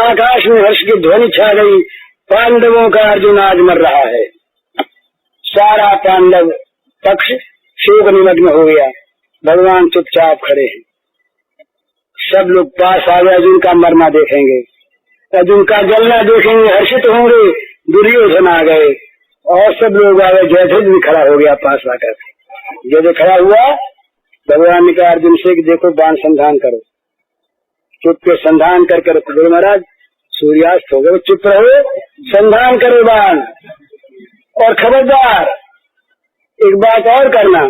आकाश में हर्ष की ध्वनि छा गई। पांडवों का अर्जुन आज मर रहा है। सारा पांडव पक्ष शोक निमग्न हो गया, भगवान चुपचाप खड़े हैं। सब लोग पास आ गए, अर्जुन का मरना देखेंगे, अर्जुन का जलना देखेंगे, हर्षित होंगे। दुर्योधन आ गए और सब लोग आ गए, जयद्रथ भी खड़ा हो गया पास आकर। जयद्रथ खड़ा हुआ, भगवान ने कहा अर्जुन से कि देखो बाण संधान करो। चुप के संधान करके रखो। बोले महाराज सूर्यास्त हो गए, चुप रहो, संधान करो बाण। और खबरदार एक बात और करना,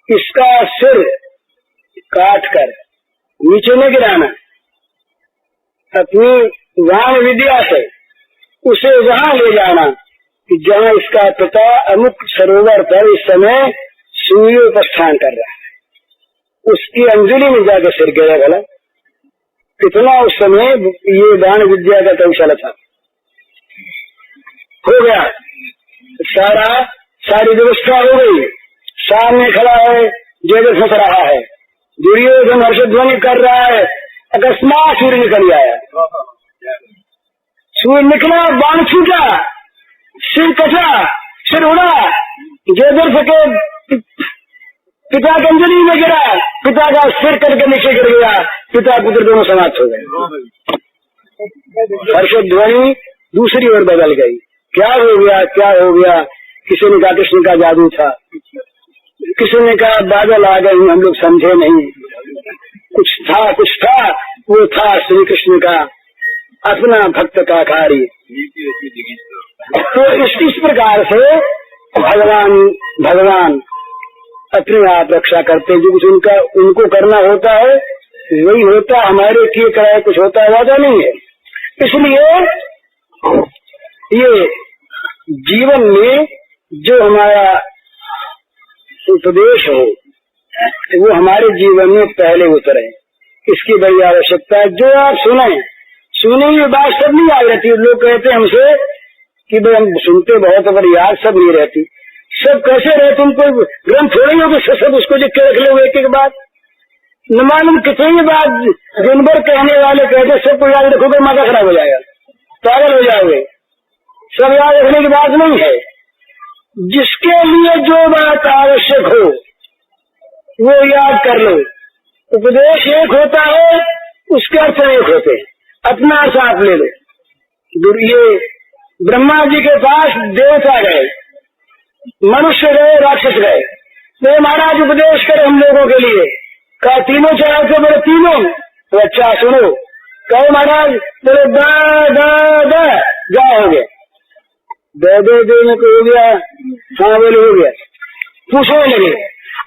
इसका सिर काट कर नीचे न गिराना, अपनी वाण विद्या से उसे वहां ले जाना कि जहां इसका पिता अमुक सरोवर पर इस समय सूर्योपास्थान कर रहा है, उसकी अंजलि में जाकर सिर गिरा। भला कितना उस समय ये बाण विद्या का कौशल था। हो गया, सारी व्यवस्था हो गई, सामने खड़ा है, जयद्रथ हंस रहा है, दुर्योधन हर्षध्वनि कर रहा है। अकस्मात सूर्य निकल आया, सूर्य निकला, बाण छूटा, सिर कटा, सिर उड़ा, जयद्रथ के पिता की अंजलि में गिरा, पिता का सिर करके नीचे गिर गया, पिता पुत्र दोनों समाप्त हो गए। हर्षध्वनि दूसरी ओर बदल गई। क्या हो गया? किसी ने कहा कृष्ण का जादू था, किसी ने कहा बादल आ गए, हम लोग समझे नहीं, कुछ था, वो था श्री कृष्ण का अपना भक्त का कार्य। तो इस प्रकार से भगवान अपने आप रक्षा करते, जो कुछ उनको करना होता है वही होता, हमारे किए कराए कुछ होता है वादा नहीं है। इसलिए ये जीवन में जो हमारा उपदेश हो वो हमारे जीवन में पहले उतरे, इसकी बड़ी आवश्यकता है। जो आप सुनी हुई बात सब नहीं याद रहती। लोग कहते हैं हमसे कि भाई हम सुनते बहुत पर याद सब नहीं रहती। सब कैसे रहे, तुम कोई ग्रंथ थोड़ी हो कि सब उसको लिख के रख लो एक एक बात। न मालूम कितनी बात दिन भर कहने वाले कहते सबको याद रखोगे माथा खराब हो जाएगा, पागल हो जाओगे। सब याद रखने की बात नहीं है। जिसके लिए जो बात आवश्यक हो वो याद कर लो। उपदेश एक होता है, उसके अर्थ एक होते हैं। अपना साथ ले लो। ये ब्रह्मा जी के पास देवता गए, मनुष्य गए, राक्षस गए, तो महाराज उपदेश करे हम लोगों के लिए। कहा तीनों चढ़ाते बोले तीनों, तो अच्छा सुनो। कहो महाराज बोले दा हो गया, दे में हो गया, हाँ बोले हो गया। पूछने लगे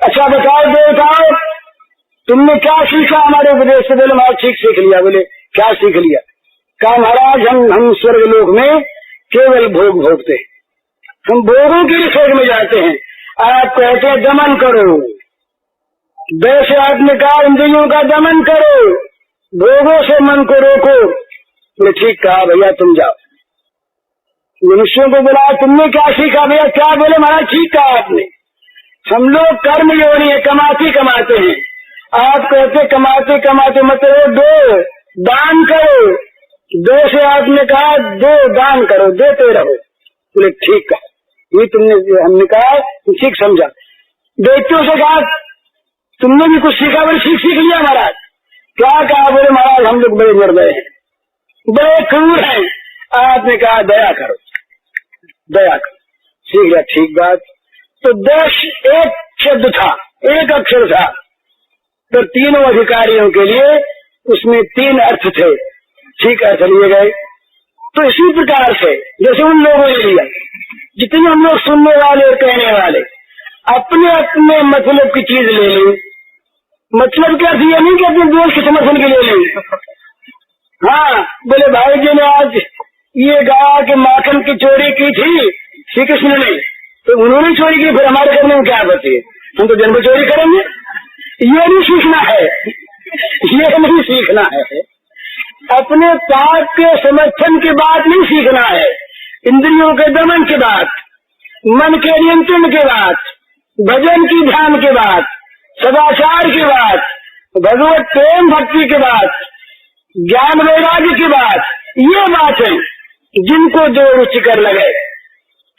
अच्छा बताओ देवताओं तुमने क्या सीखा हमारे उपदेश से? बोले महाराज ठीक सीख लिया। बोले क्या सीख लिया? कहा महाराज हम स्वर्ग लोक में केवल भोग भोगते हैं, हम भोगों के लिए स्वर्ग में जाते हैं। आप कहते हैं दमन करो, वैसे आपने कहा इंद्रियों का दमन करो, भोगों से मन को रोको। बोले ठीक कहा भैया तुम जाओ। मनुष्यों को बोला तुमने क्या सीखा भैया? क्या? बोले महाराज ठीक कहा आपने, हम लोग कर्म योनि है, कमाते कमाते हैं। आप कहते कमाते कमाते मतलब दो दान करो, दो से आपने कहा दो दान करो, देते रहो। बोले ठीक कहा, ये तुमने हमने कहा ठीक समझा। बेटियों से कहा तुमने भी कुछ सीखा? बोले सीख लिया महाराज। क्या कहा? बोले महाराज हम लोग बड़े निर्दय हैं, बड़े क्रूर हैं, आपने कहा दया करो, दया करो। सीख लिया, ठीक बात। तो देश एक शब्द था, एक अक्षर था, तो तीनों अधिकारियों के लिए उसमें तीन अर्थ थे, ठीक अर्थ लिए गए। तो इसी प्रकार से जैसे उन लोगों ने लिया, जितने हम लोग सुनने वाले और कहने वाले अपने अपने मतलब की चीज ले ली। मतलब क्या थी? ये नहीं कि अपने देश के समर्थन के लिए ली। हाँ बोले भाई जी ने आज ये गाय के माखन की चोरी की थी श्री कृष्ण ने, तो उन्होंने चोरी की, फिर हमारे करने में क्या बची है? हम तो जन्म चोरी करेंगे। ये नहीं सीखना है, ये नहीं सीखना है। अपने पाप के समर्थन की बात नहीं सीखना है, इंद्रियों के दमन की बात, मन के नियंत्रण की बात, भजन की ध्यान की बात, सदाचार की बात, भगवत प्रेम भक्ति की बात, ज्ञान वैराग्य की बात। ये बात है जिनको जो रुचिकर लगे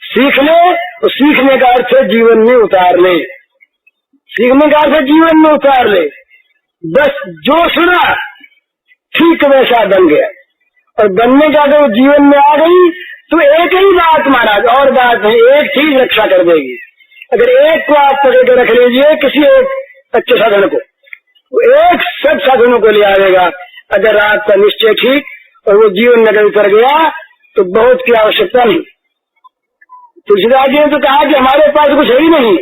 सीख ले। तो सीखने का अर्थ है जीवन में उतार ले, सीखने का अर्थ है जीवन में उतार ले। बस जो सुना ठीक वैसा बन गया, और बनने का अगर जीवन में आ गई तो एक ही बात महाराज, और बात नहीं, एक चीज रक्षा कर देगी। अगर एक को आप पकड़ के रख लीजिए, किसी एक अच्छे साधन को, एक सब साधनों को ले आएगा। अगर आपका निश्चय ठीक और वो जीवन में अगर उतर गया तो बहुत की आवश्यकता नहीं। तुलसीदास जी ने तो कहा कि हमारे पास कुछ है ही नहीं,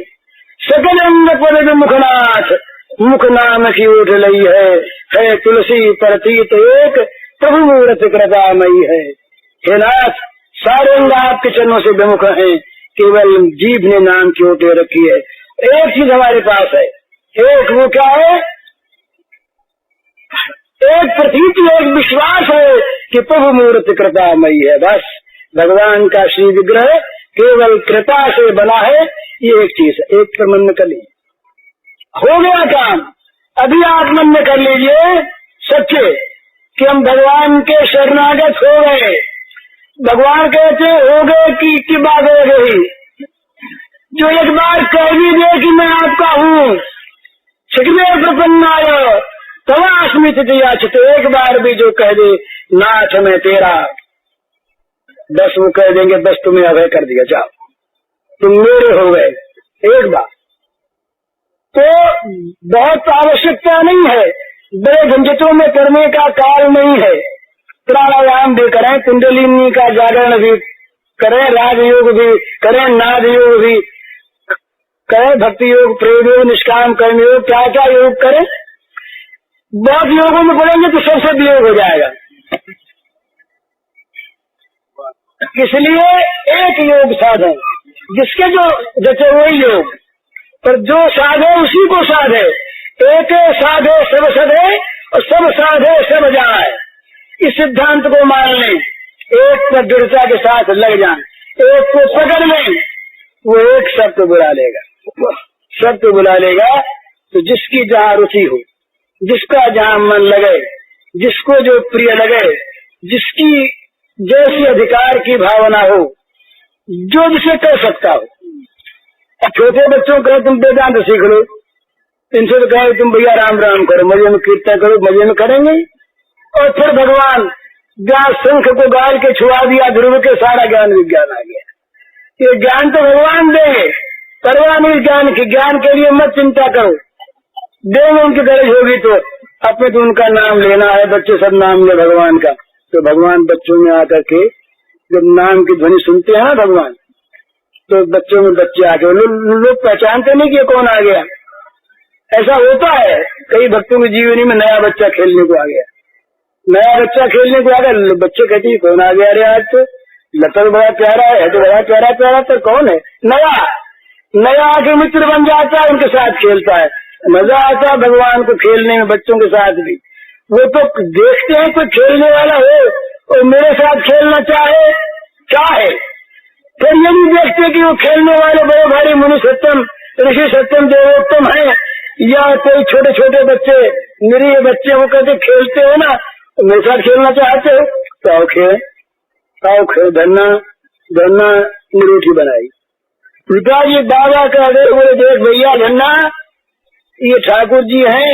सकल अंग पर मुखनाथ, मुख नाम की उठ लई है तुलसी प्रतीत एक, प्रभु मूर्त कृपामयी है। हे नाथ सारे अंग आपके चरणों से विमुख हैं, केवल जीभ ने नाम की ओटे रखी है। एक चीज हमारे पास है, एक वो क्या है? एक प्रतीति, एक विश्वास है कि प्रभु मूर्त कृपामयी है। बस भगवान का श्री विग्रह केवल कृपा से बना है, ये एक चीज है। एक पर मन में कर लीजिए, हो गया काम। अभी आप मन में कर लीजिए सच्चे कि हम भगवान के शरणागत हो गए। भगवान कहते हो गए कि बात हो गई। जो एक बार कह भी दे कि मैं आपका हूँ, सुखदेव प्रपन्नाय तवा अस्मित याचित, एक बार भी जो कह दे नाथ मैं तेरा, बस वो कह देंगे बस तुम्हें अभय कर दिया, जाओ तुम मेरे हो गए। एक बार तो बहुत आवश्यकता नहीं है, बड़े झंझटों में करने का काल नहीं है। प्राणायाम भी करें, कुंडलिनी का जागरण भी करें, राजयोग भी करें, नाद योग भी करें, भक्ति योग, प्रेम योग, निष्काम कर्म योग, क्या क्या योग करें। बहुत योगों में पढ़ेंगे तो सबसे वियोग हो जाएगा। इसलिए एक योग साधे, जिसके जो जैसे वही योग, पर जो साधे उसी को साधे। एक साधे सब सधे और सब साधे सब जाए। इस सिद्धांत को मान लें, एक पर दृढ़ता के साथ लग जाए, एक को पकड़ लें, वो एक सबको बुला लेगा, सबको बुला लेगा। तो जिसकी जहाँ रुचि हो, जिसका जहाँ मन लगे, जिसको जो प्रिय लगे, जिसकी जैसी अधिकार की भावना हो, जो जिसे कर सकता हो। अब छोटे बच्चों को तुम वेदांत सीख लो, इनसे तो कहे तुम भैया राम राम करो, मजे में कीर्तन करो, मजे में करेंगे। और फिर भगवान जहाँ शंख को गाल के छुआ दिया, ध्रुव के सारा ज्ञान विज्ञान आ गया। ये ज्ञान तो भगवान देंगे, परवाह नहीं ज्ञान की, ज्ञान के लिए मत चिंता करो, देंगे उनकी गरज होगी तो। अपने तो उनका नाम लेना है, बच्चे सब नाम ले भगवान का। तो भगवान बच्चों में आकर के जब नाम की ध्वनि सुनते हैं भगवान, तो बच्चों में बच्चे आके लोग पहचानते नहीं कि कौन आ गया। ऐसा होता है, कई भक्तों की जीवनी में नया बच्चा खेलने को आ गया, नया बच्चा खेलने को आ गया, बच्चे कहते हैं कौन आ गया, अरे आज तो लता तो बड़ा प्यारा है, तो बड़ा प्यारा प्यारा, तो कौन है नया, नया आके मित्र बन जाता है, उनके साथ खेलता है, मजा आता है भगवान को खेलने में बच्चों के साथ भी। वो तो देखते हैं कोई खेलने वाला हो और मेरे साथ खेलना चाहे, फिर ये नहीं देखते कि वो खेलने वाले बड़े भारी मुनि सत्यम ऋषि सत्यम देवोत्तम है, या कोई छोटे छोटे बच्चे निरीह बच्चे वो कहते खेलते हो ना, मेरे साथ खेलना चाहते हो तो आओ खेल, धन्ना रोटी बनाई। पिताजी बाबा कह गए, बोले देख भैया धन्ना, ये ठाकुर जी हैं,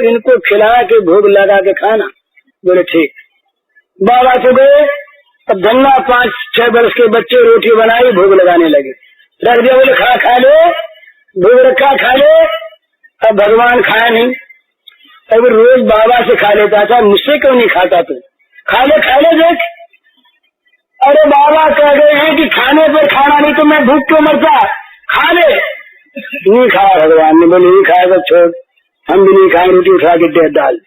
इनको खिला के भोग लगा के खाना। बोले ठीक। बाबा तो गए, अब धन्ना 5-6 वर्ष के बच्चे रोटी बनाई, भोग लगाने लगे, रख दिया, बोले खा ले, भोग रखा, खा ले। अब भगवान खाया नहीं, अब रोज बाबा से खा लेता था, मुझसे क्यों नहीं खाता तू, खा ले देख। अरे बाबा कह गए हैं कि खाने पर खाना नहीं तो मैं भूख क्यों मरता, खा ले। नहीं खाया भगवान ने, बोले नहीं खाया तो छोड़, हम भी नहीं खाए, रोटी उठा के दे डाल।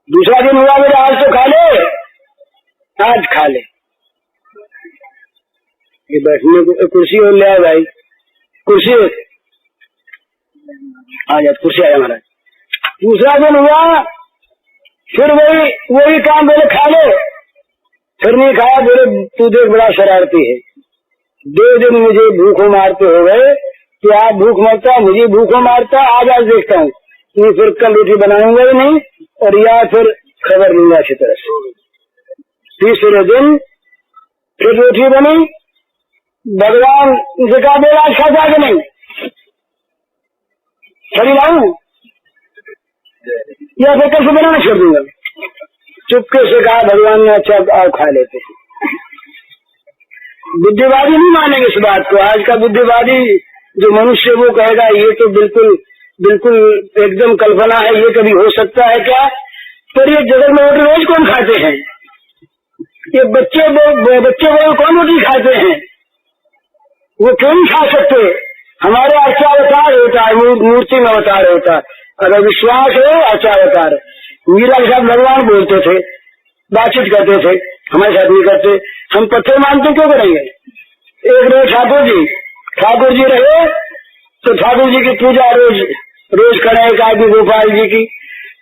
दूसरा दिन हुआ, बोले आज तो खा ले, आज खा ले। ये बैठने को कुर्सी और ले आए भाई, कुर्सी आ जाए, कुर्सी आया हमारा। दूसरा दिन हुआ, फिर वही काम, बोले खा ले, फिर नहीं खाया, बोले तू देख बड़ा शरारती है, 2 दिन मुझे भूखों मारते हो गए, तो आप भूख मरता, मुझे भूखों मारता, आज देखता हूँ, नहीं फिर कल रोटी बनाऊंगा ही नहीं, और या फिर खबर लूंगा अच्छी तरह से। तीसरे दिन फिर रोटी बनी, भगवान से कहा बोला आज खाता कि नहीं, खड़ी लाऊं या फिर कैसे बनाना छोड़ दूंगा। चुपके से कहा भगवान ने, अच्छा आओ खा लेते। बुद्धिवादी नहीं मानेंगे इस बात को, आज का बुद्धिवादी जो मनुष्य वो कहेगा ये तो बिल्कुल एकदम कल्पना है, ये कभी हो सकता है क्या। पर ये जगत में रोज कौन खाते हैं, ये बच्चे कौन रोटी खाते हैं, वो क्यों नहीं खा सकते। हमारे अर्चावतार होता है, मूर्ति में अवतार होता है, अगर विश्वास है अर्चावतार। मीरा के साथ भगवान बोलते थे, बातचीत करते थे, हमारे साथ नहीं करते, हम पत्थर मानते क्यों करेंगे। एक रोज ठाकुर जी रहे, तो ठाकुर जी की पूजा रोज करें, एक आदमी गोपाल जी की,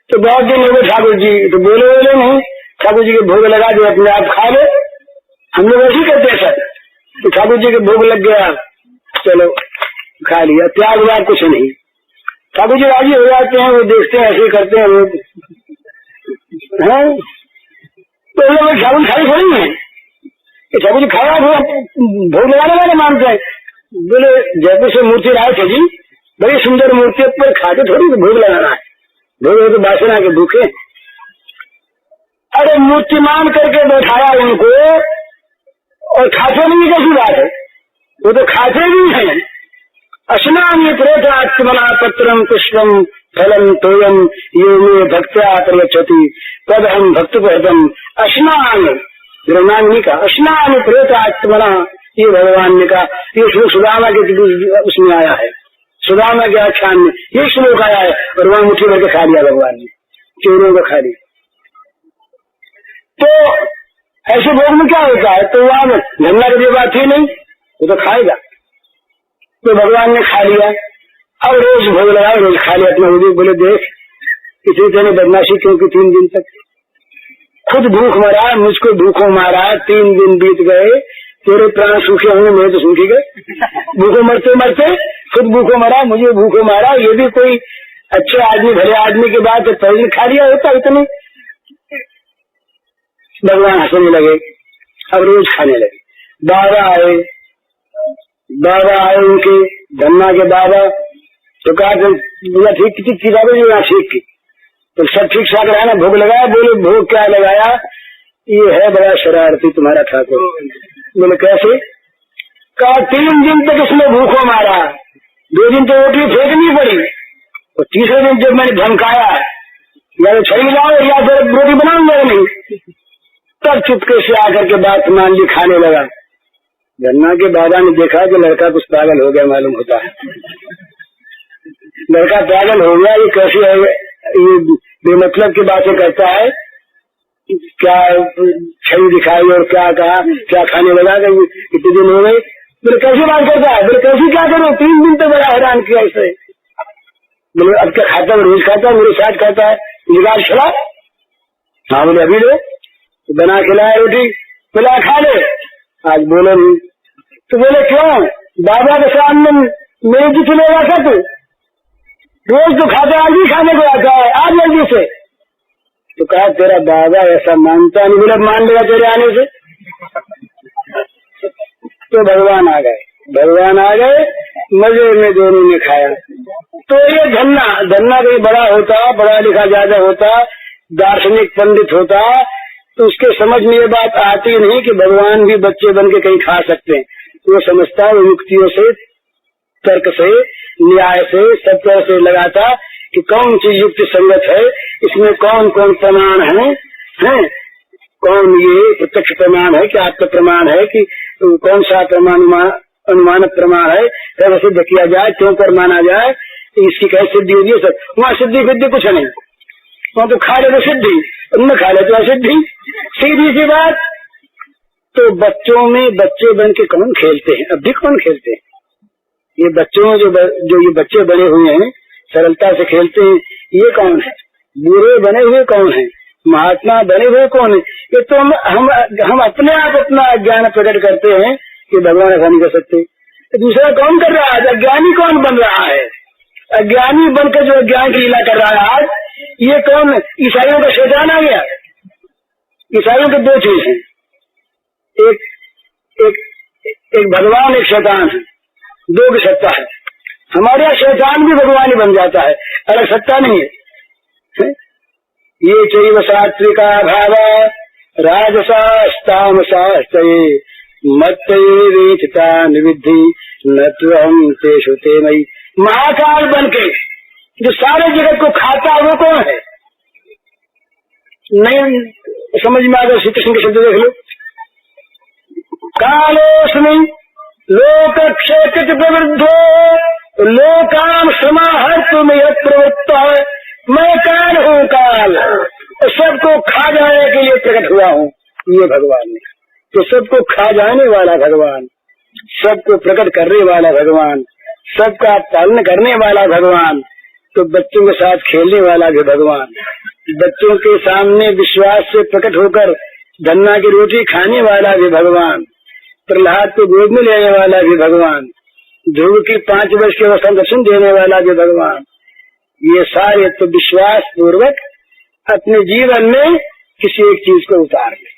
तो बहुत दिन हो गए ठाकुर जी, तो बोले नहीं, ठाकुर जी के भोग लगा दे, अपने आप खा ले। हम लोग ऐसे करते सर, तो ठाकुर जी के भोग लग गया, चलो खा लिया, त्याग व्याग कुछ नहीं। ठाकुर जी राजी हो जाते हैं, वो देखते हैं ऐसे करते हैं लोग, तो लोग ठाकुर खाली थोड़ी है, ठाकुर जी खाया भोग लगाने वाले मानते हैं। बोले जयपुर से मूर्ति लाए थे जी, बड़ी सुंदर मूर्ति, पर खाते थोड़ी भोग लगाना है, भोग तो बासना के भूखे। अरे मूर्ति मान करके बैठाया उनको, और खाते नहीं, कैसी बात है, वो तो खाते भी हैं। अश्नामि प्रेतात्मना पत्रम पुष्पम फलम तोयम यो मे भक्त्या प्रयच्छति तदहं भक्तपदम अश्नामि, नाम का अश्नामि प्रेतात्मना, ये भगवान ने कहा। ये श्लोक सुदामा के उसमें आया है, सुदामा के आख्यान में ये श्लोक आया है, और वहां मुट्ठी भर के खा लिया भगवान ने, चोरों को खा लिया। तो ऐसे भोग में क्या होता है, तो वहां झंडा की बात ही नहीं, वो तो खाएगा। तो भगवान ने खा लिया, अब रोज भोग लगा, रोज खा लिया अपना। बोले देख इतनी तेने बदमाशी क्यों की 3 दिन तक, खुद भूख मरा, मुझको भूखों मारा, 3 दिन बीत गए, तेरे प्राण सूखे होंगे, मेरे तो सूखे गए। भूखों मरते मरते खुद भूखों मरा, मुझे भूखों मारा। ये भी कोई अच्छे आदमी भले आदमी के बाद तो पहले खा लिया होता इतने। भगवान हंसने लगे, अब रोज खाने लगे। बाबा आए उनके धन्ना के बाबा, तो कहा ठीक कितनी किताबें जो यहाँ सीख की, तो सब ठीक ठाक रहा ना। भोग लगाया, बोले भोग क्या लगाया, ये है बड़ा शरारती तुम्हारा ठाकुर। बोले कैसे? कहा 3 दिन तक इसने भूखों मारा, 2 दिन तो रोटी फेंकनी पड़ी, और तीसरे दिन जब मैंने धमकाया या तो छड़ी लाओ या फिर रोटी बनाऊंगा नहीं, तब चुपके से आकर के बात मान ली, खाने लगा। गन्ना के बाबा ने देखा कि लड़का कुछ पागल हो गया मालूम होता है। लड़का पागल हो गया, ये कैसे है, ये बेमतलब की बातें कहता है, क्या छड़ी दिखाई और क्या कहा, क्या खाने लगा, इतने दिन हो गए। बोले कैसी बात करता है? बोले कैसी क्या करो, 3 दिन तो बड़ा हैरान किया इसे। बोले अब क्या खाता है? रोज खाता है, मेरे साथ खाता है, जुगाड़ खिला। हाँ बोले अभी लो, तो बना खिलाया रोटी, बोला खा ले। आज बोले नहीं, तो बोले क्यों? बाबा के सामने मेरे जी चलेगा क्या तू? रोज तो खाता, आज ही खाने को आता है, आज जल्दी से। तो कहा तेरा बाबा ऐसा मानता नहीं। बोला मान लेगा तेरे आने से। तो भगवान आ गए, मजे में दोनों ने खाया। तो ये धन्ना कहीं बड़ा होता, पढ़ा लिखा ज्यादा होता, दार्शनिक पंडित होता, तो उसके समझ में ये बात आती नहीं कि भगवान भी बच्चे बन के कहीं खा सकते हैं। वो समझता, वो युक्तियों से, तर्क से, न्याय से, सब तरह से लगाता कि कौन सी युक्ति संगत है, इसमें कौन कौन प्रमाण है, कौन ये प्रत्यक्ष प्रमाण है कि आत्म प्रमाण है कि कौन सा प्रमाण अनुमानक प्रमाण है, कैसे सिद्ध किया जाए, क्यों पर माना जाए, इसकी कैसे सिद्धि होगी। सब वहाँ सिद्धि फिद्धि कुछ नहीं, वहाँ तो खा ले तो सिद्धि, न खा ले तो असिद्धि, सीधी सी बात। तो बच्चों में बच्चे बन के कौन खेलते हैं? अब भी कौन खेलते हैं? ये बच्चों में जो ये बच्चे बने हुए हैं, सरलता से खेलते हैं, ये कौन है? बूढ़े बने हुए कौन है? महात्मा बने हुए कौन है? ये तो हम अपने आप अपना अज्ञान प्रकट करते हैं कि भगवान ऐसा नहीं कर सकते। दूसरा कौन कर रहा है? अज्ञानी कौन बन रहा है? अज्ञानी बनकर जो अज्ञान की लीला कर रहा है आज, ये कौन? ईसाइयों का शैतान आ गया। ईसाइयों के 2 चीज है, एक भगवान, एक शैतान है, 2 की सत्ता है। हमारे यहाँ शैतान भी भगवान ही बन जाता है, अलग सत्ता नहीं है। ये चैव सात्विका भाव राजसास्तामसास्तये मत्तये वेचिता निविद्धि न त्वहं तेषु ते मयि। महाकाल बन के जो सारे जगत को खाता, वो कौन है? नहीं समझ में आ गया? श्री कृष्ण के शब्द देख लो, कालोस्मि लोकक्षेत्र प्रवृद्धो लोकाम समाहर्तुम यत् प्रवृत्तः। मैं काल हूँ, काल, सबको खा जाने के लिए प्रकट हुआ हूँ। ये भगवान ने तो सबको खा जाने वाला भगवान, सबको प्रकट करने वाला भगवान, सबका पालन करने वाला भगवान, तो बच्चों के साथ खेलने वाला भी भगवान, बच्चों के सामने विश्वास से प्रकट होकर धन्ना की रोटी खाने वाला भी भगवान, प्रहलाद को गोद में लेने वाला भी भगवान, ध्रुव की 5 वर्ष के अवस्था दर्शन देने वाला भी भगवान। ये सारे तो विश्वास पूर्वक अपने जीवन में किसी एक चीज को उतार ले।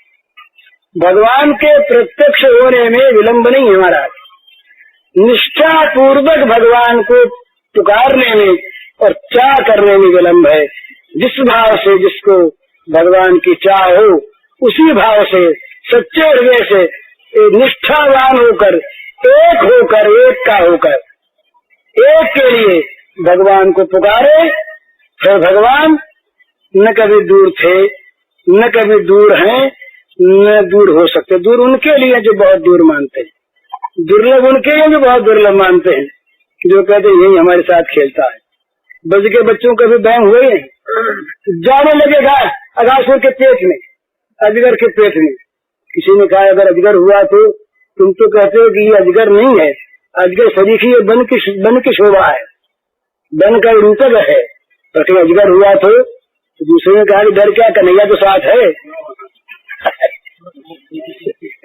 भगवान के प्रत्यक्ष होने में विलंब नहीं है महाराज, निष्ठा पूर्वक भगवान को पुकारने में और चाह करने में विलंब है। जिस भाव से जिसको भगवान की चाह हो, उसी भाव से सच्चे हृदय से निष्ठावान होकर, एक का होकर, एक के लिए भगवान को पुकारे, फिर भगवान न कभी दूर थे, न कभी दूर हैं, न दूर हो सकते। दूर उनके लिए जो बहुत दूर मानते हैं, दुर्लभ उनके लिए जो बहुत दुर्लभ मानते हैं, जो कहते हैं यही हमारे साथ खेलता है। बज के बच्चों का भी बैम हुए हैं, जाने लगेगा अगासुर के पेट में, अजगर के पेट में। किसी ने कहा अगर अजगर हुआ तो तुम तो कहते हो कि ये अजगर नहीं है, अजगर सरीखी ये बन की शोभा है, बन का रूपक है, लेकिन अजगर हुआ तो तो दूसरे ने कहा कि डर क्या, कन्हैया तो साथ है।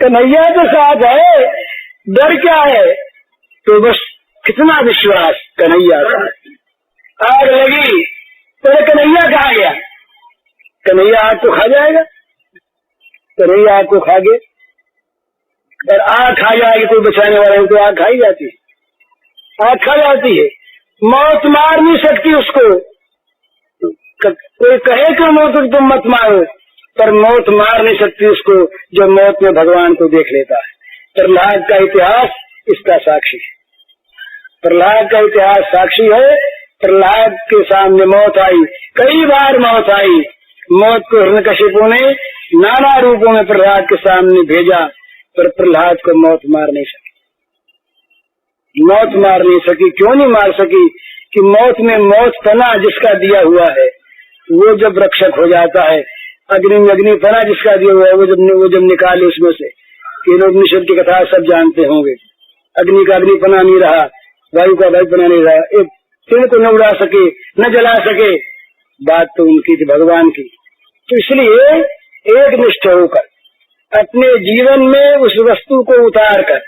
कन्हैया तो साथ है, डर क्या है। तो बस कितना विश्वास, कन्हैया साथ। आग लगी तो कन्हैया कहाँ गया, कन्हैया आग को खा जाएगा, कन्हैया आग को खा गए। और आग खा जाएगी, कोई बचाने वाला है तो आग खाई जाती है, आग खा जाती है। मौत मार नहीं सकती उसको, कोई कहे कि मौत तुम मत मारो, पर मौत मार नहीं सकती उसको जो मौत में भगवान को देख लेता है। प्रहलाद का इतिहास इसका साक्षी है, प्रहलाद का इतिहास साक्षी है। प्रहलाद के सामने मौत आई, कई बार मौत आई। मौत को हिरण्यकशिपु ने नाना रूपों में प्रहलाद के सामने भेजा, पर प्रहलाद को मौत मार नहीं सकी, मौत मार नहीं सकी। क्यों नहीं मार सकी कि मौत में मौत पना जिसका दिया हुआ है वो जब रक्षक हो जाता है, अग्नि में अग्नि पना जिसका दिया हुआ है वो जब निकाले उसमें से, केनोपनिषद की कथा सब जानते होंगे। अग्नि का अग्नि पना नहीं रहा, वायु का वायु पना नहीं रहा, एक पेड़ को न उड़ा सके न जला सके, बात तो उनकी थी, भगवान की। तो इसलिए एक निष्ठ होकर अपने जीवन में उस वस्तु को उतार कर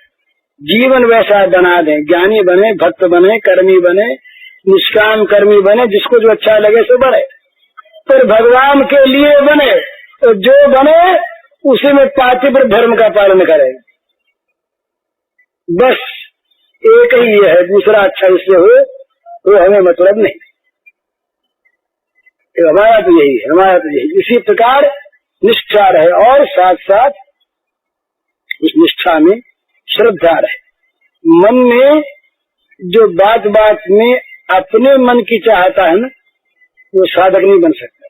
जीवन वैसा बना दें, ज्ञानी बने, भक्त बने, कर्मी बने, निष्काम कर्मी बने, जिसको जो अच्छा लगे सो बने, पर भगवान के लिए बने। तो जो बने उसी में पातिव्रत धर्म का पालन करें, बस एक ही ये है, दूसरा अच्छा इससे हो वो हमें मतलब नहीं। हमारा तो यही है, हमारा तो यही। इसी प्रकार निष्ठा रहे और साथ साथ उस निष्ठा में श्रद्धा रहे। मन में जो बात बात में अपने मन की चाहता है ना, वो साधक नहीं बन सकता।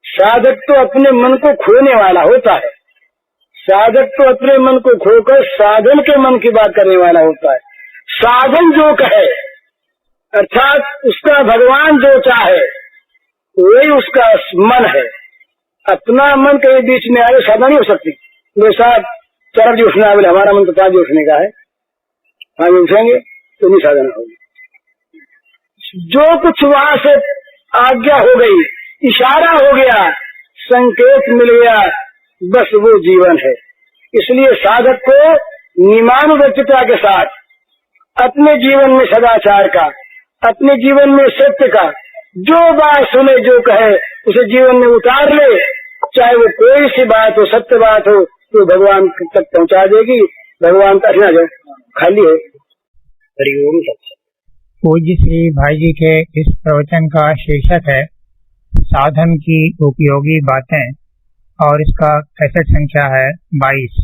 साधक तो अपने मन को खोने वाला होता है, साधक तो अपने मन को खोकर साधन के मन की बात करने वाला होता है। साधन जो कहे अर्थात उसका भगवान जो चाहे वही उसका मन है। अपना मन कहीं बीच में आए साधन नहीं हो सकती। जैसा तरफ जो उठना है, बोले हमारा मन तो ताज उठने का है, आगे उठेंगे तो नहीं साधना होगी। जो कुछ वहां से आज्ञा हो गई, इशारा हो गया, संकेत मिल गया, बस वो जीवन है। इसलिए साधक को नियमानुवर्तिता के साथ अपने जीवन में सदाचार का, अपने जीवन में सत्य का, जो बात सुने जो कहे उसे जीवन में उतार ले, चाहे वो कोई सी बात हो, सत्य बात हो, तो भगवान तक पहुंचा देगी। भगवान का ना खाली है। हरिओम सत्संग। पूज्य श्री भाई जी के इस प्रवचन का शीर्षक है साधन की उपयोगी बातें और इसका कैसेट संख्या है 22।